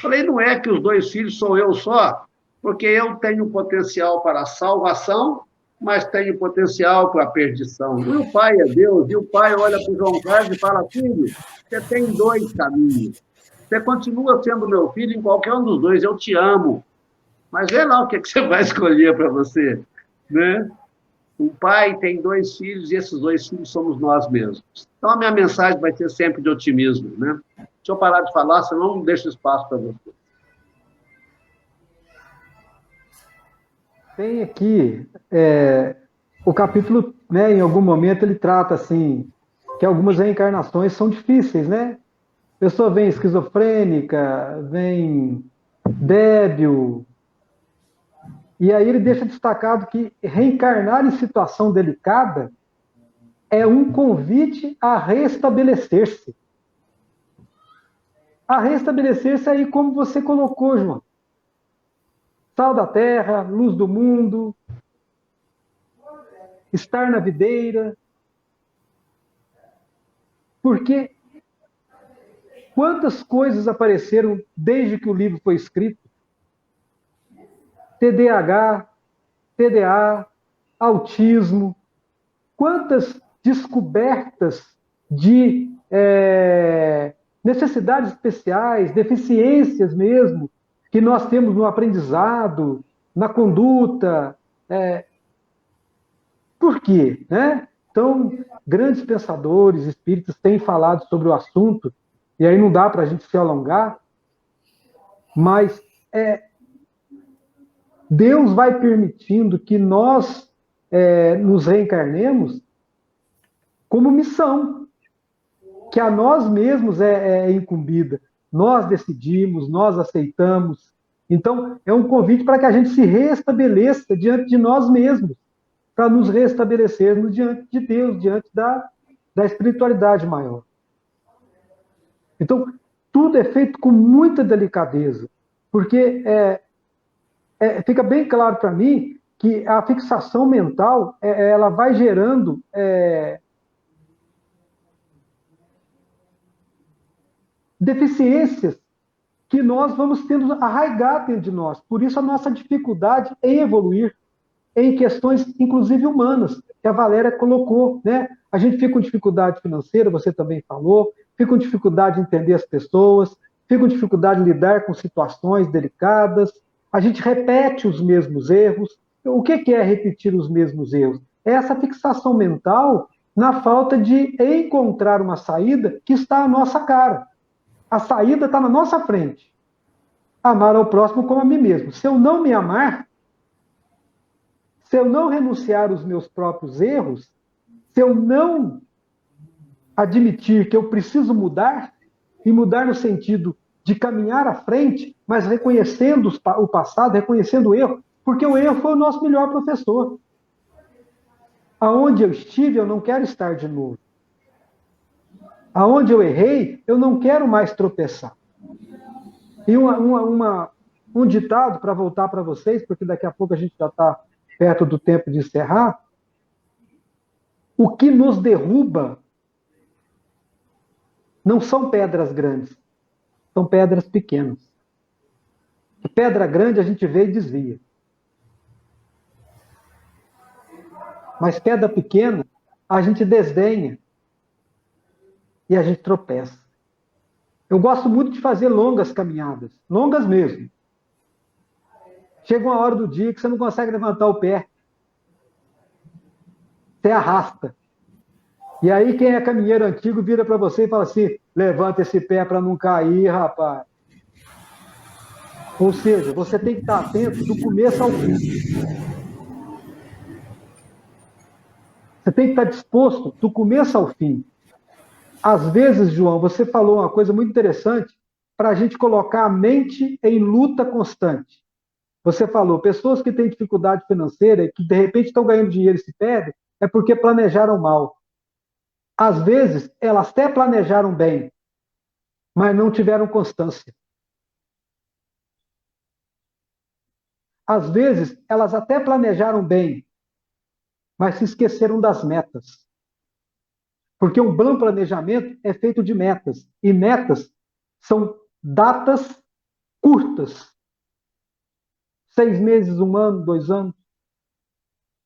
Falei, não é que os 2 filhos sou eu só, porque eu tenho potencial para a salvação, mas tenho potencial para a perdição. E o pai é Deus, e o pai olha para o João Carlos e fala, filho, você tem 2 caminhos. Você continua sendo meu filho em qualquer um dos 2, eu te amo. Mas vê lá o que você vai escolher para você, né? Um pai tem 2 filhos e esses 2 filhos somos nós mesmos. Então, a minha mensagem vai ser sempre de otimismo, né? Deixa eu parar de falar, senão não deixo espaço para você. Tem aqui o capítulo, né, em algum momento ele trata assim, que algumas reencarnações são difíceis, né? A pessoa vem esquizofrênica, vem débil, e aí ele deixa destacado que reencarnar em situação delicada é um convite a restabelecer-se. A restabelecer-se aí como você colocou, João. Sal da terra, luz do mundo, estar na videira. Porque quantas coisas apareceram desde que o livro foi escrito? TDAH, TDA, autismo. Quantas descobertas de necessidades especiais, deficiências mesmo, que nós temos no aprendizado, na conduta. Por quê? Né? Então, grandes pensadores, espíritas têm falado sobre o assunto, e aí não dá para a gente se alongar, mas Deus vai permitindo que nós nos reencarnemos como missão, que a nós mesmos é incumbida. Nós decidimos, nós aceitamos. Então, é um convite para que a gente se restabeleça diante de nós mesmos, para nos restabelecermos diante de Deus, diante da espiritualidade maior. Então, tudo é feito com muita delicadeza, porque fica bem claro para mim que a fixação mental ela vai gerando deficiências que nós vamos tendo arraigar dentro de nós. Por isso a nossa dificuldade em evoluir em questões, inclusive humanas, que a Valéria colocou, né? A gente fica com dificuldade financeira, você também falou, fica com dificuldade de entender as pessoas, fica com dificuldade de lidar com situações delicadas, a gente repete os mesmos erros. O que é repetir os mesmos erros? É essa fixação mental na falta de encontrar uma saída que está à nossa cara. A saída está na nossa frente. Amar ao próximo como a mim mesmo. Se eu não me amar, se eu não renunciar aos meus próprios erros, se eu não admitir que eu preciso mudar, e mudar no sentido de caminhar à frente, mas reconhecendo o passado, reconhecendo o erro, porque o erro foi o nosso melhor professor. Aonde eu estive, eu não quero estar de novo. Aonde eu errei, eu não quero mais tropeçar. E um ditado, para voltar para vocês, porque daqui a pouco a gente já está perto do tempo de encerrar. O que nos derruba não são pedras grandes, são pedras pequenas. A pedra grande a gente vê e desvia. Mas pedra pequena, a gente desdenha e a gente tropeça. Eu gosto muito de fazer longas caminhadas, longas mesmo. Chega uma hora do dia que você não consegue levantar o pé. Você arrasta. E aí quem é caminheiro antigo vira para você e fala assim, levanta esse pé para não cair, rapaz. Ou seja, você tem que estar atento do começo ao fim. Você tem que estar disposto do começo ao fim. Às vezes, João, você falou uma coisa muito interessante para a gente colocar a mente em luta constante. Você falou, pessoas que têm dificuldade financeira e que de repente estão ganhando dinheiro e se perdem, é porque planejaram mal. Às vezes, elas até planejaram bem, mas não tiveram constância. Às vezes, elas até planejaram bem, mas se esqueceram das metas. Porque um bom planejamento é feito de metas. E metas são datas curtas. 6 meses, 1 ano, 2 anos.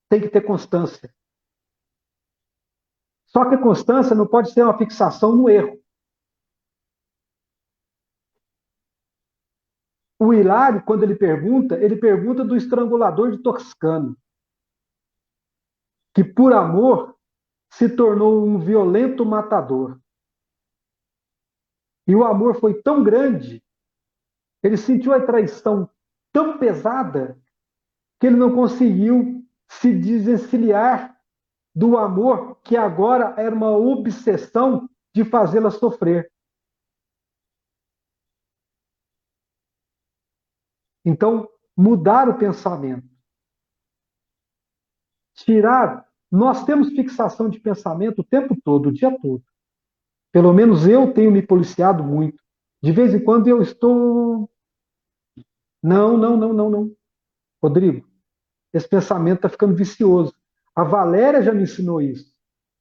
Tem que ter constância. Só que a constância não pode ser uma fixação no erro. O Hilário, quando ele pergunta do estrangulador de Toscano, que por amor se tornou um violento matador. E o amor foi tão grande, ele sentiu a traição tão pesada, que ele não conseguiu se desencilhar do amor, que agora era uma obsessão de fazê-la sofrer. Então, mudar o pensamento. Tirar. Nós temos fixação de pensamento o tempo todo, o dia todo. Pelo menos eu tenho me policiado muito. De vez em quando eu estou. Não, não, não, não, não. Rodrigo, esse pensamento está ficando vicioso. A Valéria já me ensinou isso.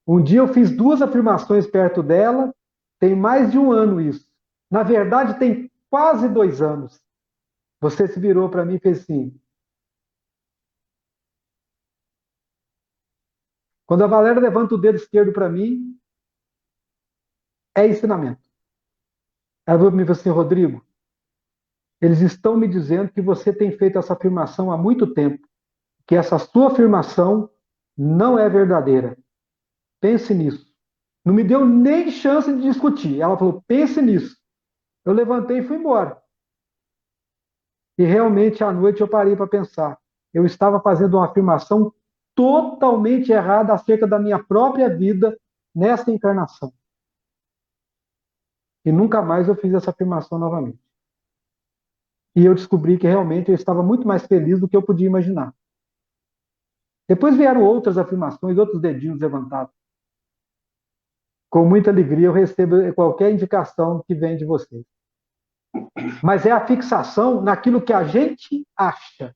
Um dia eu fiz 2 afirmações perto dela, tem mais de 1 ano isso. Na verdade, tem quase 2 anos. Você se virou para mim e fez assim. Quando a Valéria levanta o dedo esquerdo para mim, é ensinamento. Ela falou para mim assim, Rodrigo, eles estão me dizendo que você tem feito essa afirmação há muito tempo, que essa sua afirmação não é verdadeira. Pense nisso. Não me deu nem chance de discutir. Ela falou, pense nisso. Eu levantei e fui embora. E realmente, à noite, eu parei para pensar. Eu estava fazendo uma afirmação totalmente errada acerca da minha própria vida nessa encarnação. E nunca mais eu fiz essa afirmação novamente. E eu descobri que realmente eu estava muito mais feliz do que eu podia imaginar. Depois vieram outras afirmações, outros dedinhos levantados. Com muita alegria eu recebo qualquer indicação que vem de vocês. Mas é a fixação naquilo que a gente acha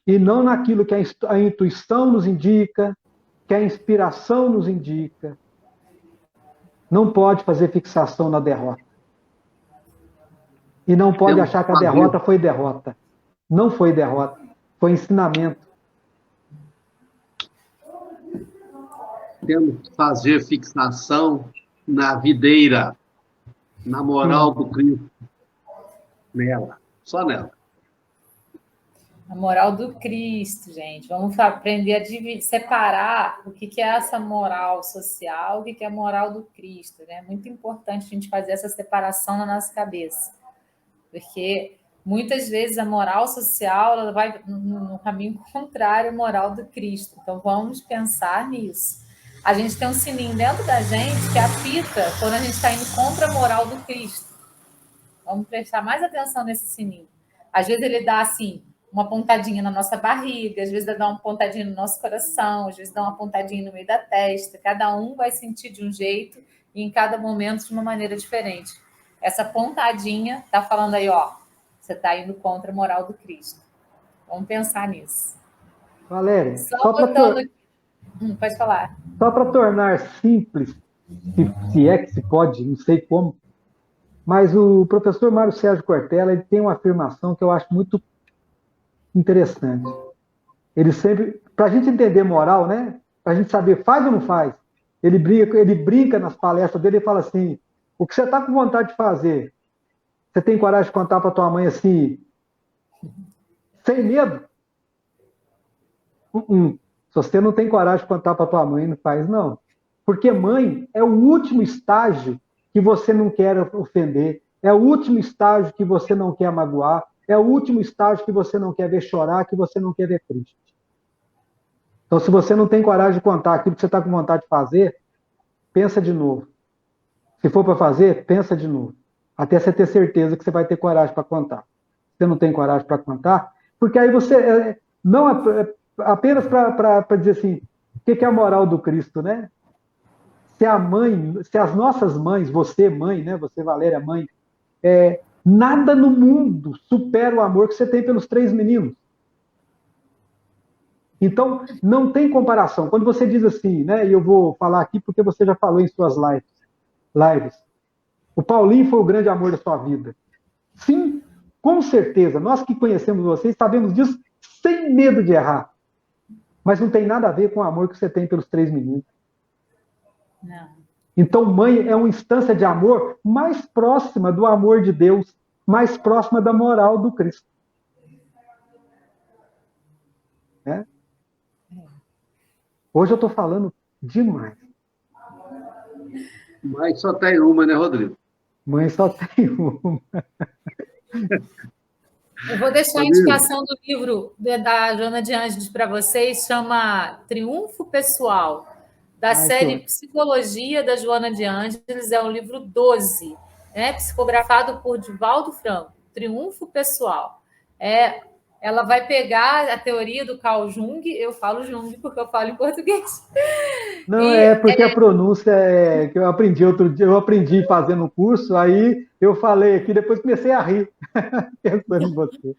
e não naquilo que a intuição nos indica, que a inspiração nos indica. Não pode fazer fixação na derrota. E não pode achar que a derrota foi derrota. Não foi derrota, foi ensinamento. Temos que fazer fixação na videira, na moral do Cristo. Nela, só nela. A moral do Cristo, gente. Vamos aprender a separar o que é essa moral social, o que é a moral do Cristo. Né? É muito importante a gente fazer essa separação na nossa cabeça. Porque muitas vezes a moral social ela vai no caminho contrário à moral do Cristo. Então vamos pensar nisso. A gente tem um sininho dentro da gente que apita quando a gente está indo contra a moral do Cristo. Vamos prestar mais atenção nesse sininho. Às vezes ele dá assim uma pontadinha na nossa barriga, às vezes ele dá uma pontadinha no nosso coração, às vezes dá uma pontadinha no meio da testa. Cada um vai sentir de um jeito e em cada momento de uma maneira diferente. Essa pontadinha está falando aí, ó, você está indo contra a moral do Cristo. Vamos pensar nisso. Valéria, pode falar. Só para tornar simples, se é que se pode, não sei como, mas o professor Mário Sérgio Cortella ele tem uma afirmação que eu acho muito interessante. Ele sempre, para a gente entender moral, né? Para a gente saber faz ou não faz, ele brinca nas palestras dele e fala assim, o que você está com vontade de fazer, você tem coragem de contar para tua mãe assim, sem medo? Se você não tem coragem de contar para tua mãe, não faz não. Porque mãe é o último estágio que você não quer ofender, é o último estágio que você não quer magoar, é o último estágio que você não quer ver chorar, que você não quer ver triste. Então, se você não tem coragem de contar aquilo que você está com vontade de fazer, pensa de novo. Se for para fazer, pensa de novo. Até você ter certeza que você vai ter coragem para contar. Você não tem coragem para contar, porque aí você, não apenas para dizer assim, o que é a moral do Cristo, né? Se a mãe, se as nossas mães, você mãe, né? Você, Valéria, mãe, nada no mundo supera o amor que você tem pelos 3 meninos. Então, não tem comparação. Quando você diz assim, né? E eu vou falar aqui porque você já falou em suas lives. O Paulinho foi o grande amor da sua vida. Sim, com certeza. Nós que conhecemos vocês sabemos disso sem medo de errar. Mas não tem nada a ver com o amor que você tem pelos 3 meninos. Não. Então, mãe é uma instância de amor mais próxima do amor de Deus, mais próxima da moral do Cristo. Né? Hoje eu estou falando demais. Mas só tem uma, né, Rodrigo? Mãe só tem uma. Eu vou deixar a indicação do livro da Joana de Ângeles para vocês, chama Triunfo Pessoal, da série Psicologia da Joana de Ângeles, é o livro 12, né, psicografado por Divaldo Franco, Triunfo Pessoal. Ela vai pegar a teoria do Carl Jung, eu falo Jung porque eu falo em português. Não, porque a pronúncia que eu aprendi outro dia, eu aprendi fazendo o curso, aí eu falei aqui, depois comecei a rir, pensando em você.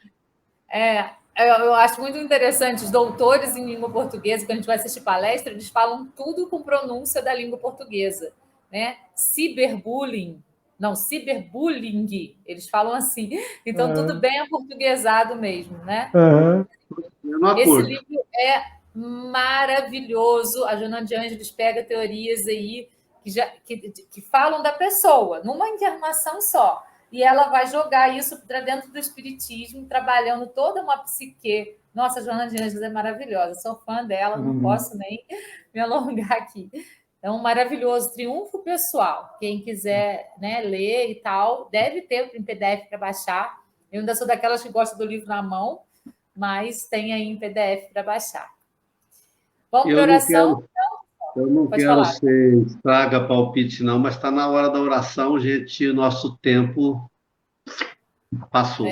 Eu acho muito interessante, os doutores em língua portuguesa, quando a gente vai assistir palestra, eles falam tudo com pronúncia da língua portuguesa, né? Ciberbullying, eles falam assim. Então, tudo bem aportuguesado mesmo, né? Esse livro é maravilhoso. A Joana de Ângeles pega teorias aí que falam da pessoa, numa encarnação só. E ela vai jogar isso para dentro do espiritismo, trabalhando toda uma psique. Nossa, a Joana de Ângeles é maravilhosa, sou fã dela, não posso nem me alongar aqui. Então, maravilhoso, Triunfo Pessoal. Quem quiser, né, ler e tal, deve ter em PDF para baixar. Eu ainda sou daquelas que gostam do livro na mão, mas tem aí em PDF para baixar. Vamos para a oração? Eu não quero ser estraga palpite, não, mas está na hora da oração, gente, o nosso tempo passou.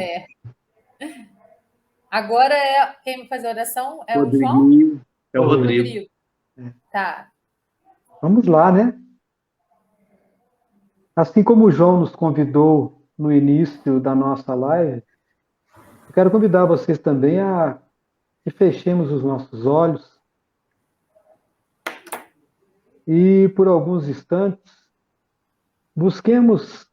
Agora quem vai fazer a oração é o João? É o Rodrigo. Tá. Vamos lá, né? Assim como o João nos convidou no início da nossa live, eu quero convidar vocês também a que fechemos os nossos olhos e, por alguns instantes, busquemos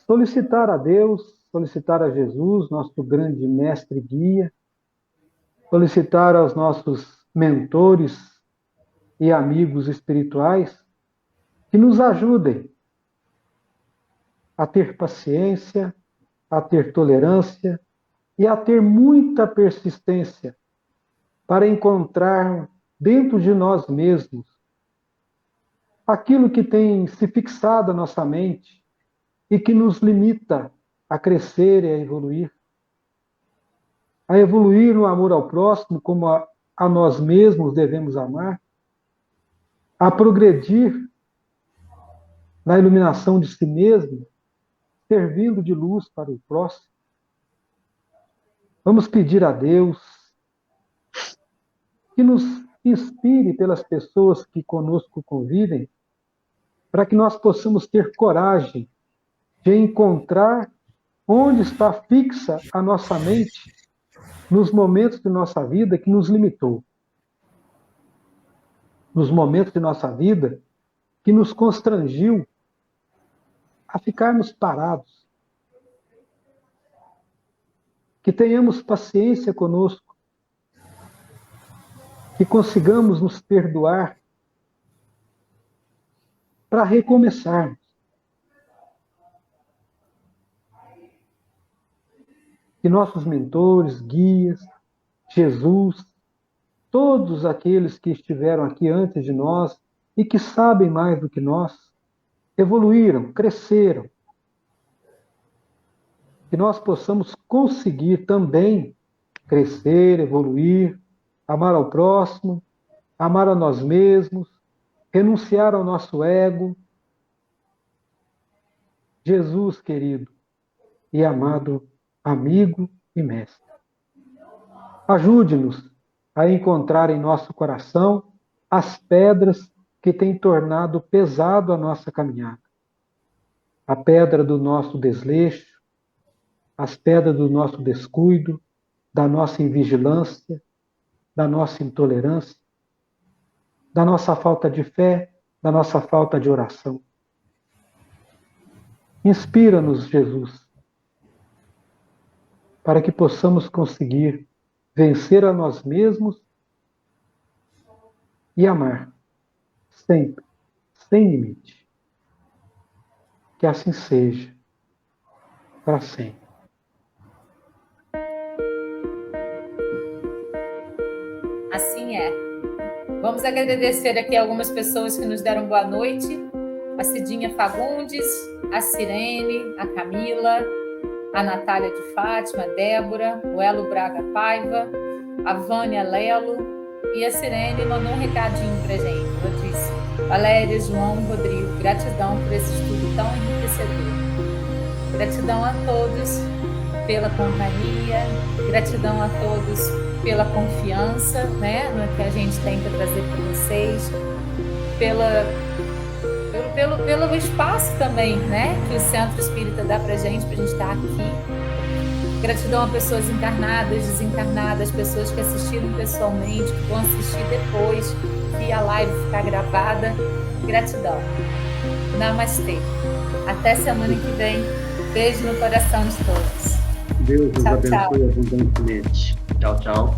solicitar a Deus, solicitar a Jesus, nosso grande mestre e guia, solicitar aos nossos mentores e amigos espirituais que nos ajudem a ter paciência, a ter tolerância e a ter muita persistência para encontrar dentro de nós mesmos aquilo que tem se fixado na nossa mente e que nos limita a crescer e a evoluir no amor ao próximo, como a nós mesmos devemos amar, a progredir na iluminação de si mesmo, servindo de luz para o próximo. Vamos pedir a Deus que nos inspire pelas pessoas que conosco convivem, para que nós possamos ter coragem de encontrar onde está fixa a nossa mente nos momentos de nossa vida que nos limitou. Nos momentos de nossa vida que nos constrangiu a ficarmos parados. Que tenhamos paciência conosco, que consigamos nos perdoar para recomeçarmos. Que nossos mentores, guias, Jesus, todos aqueles que estiveram aqui antes de nós e que sabem mais do que nós, evoluíram, cresceram. Que nós possamos conseguir também crescer, evoluir, amar ao próximo, amar a nós mesmos, renunciar ao nosso ego. Jesus, querido e amado amigo e mestre, ajude-nos a encontrar em nosso coração as pedras que têm tornado pesado a nossa caminhada. A pedra do nosso desleixo, as pedras do nosso descuido, da nossa invigilância, da nossa intolerância, da nossa falta de fé, da nossa falta de oração. Inspira-nos, Jesus, para que possamos conseguir vencer a nós mesmos e amar sempre, sem limite. Que assim seja, para sempre. Assim é. Vamos agradecer aqui algumas pessoas que nos deram boa noite. A Cidinha Fagundes, a Sirene, a Camila, a Natália de Fátima, a Débora, o Elo Braga Paiva, a Vânia Lelo e a Sirene mandou um recadinho pra gente. Ela disse: Valéria, João, Rodrigo, gratidão por esse estudo tão enriquecedor. Gratidão a todos pela companhia, gratidão a todos pela confiança, né, no que a gente tenta trazer para vocês, pelo espaço também, né, que o Centro Espírita dá para a gente estar aqui. Gratidão a pessoas encarnadas, desencarnadas, pessoas que assistiram pessoalmente, que vão assistir depois, que a live ficar gravada. Gratidão. Namastê. Até semana que vem. Beijo no coração de todos. Deus nos Tchau, abençoe abundantemente. Tchau, tchau.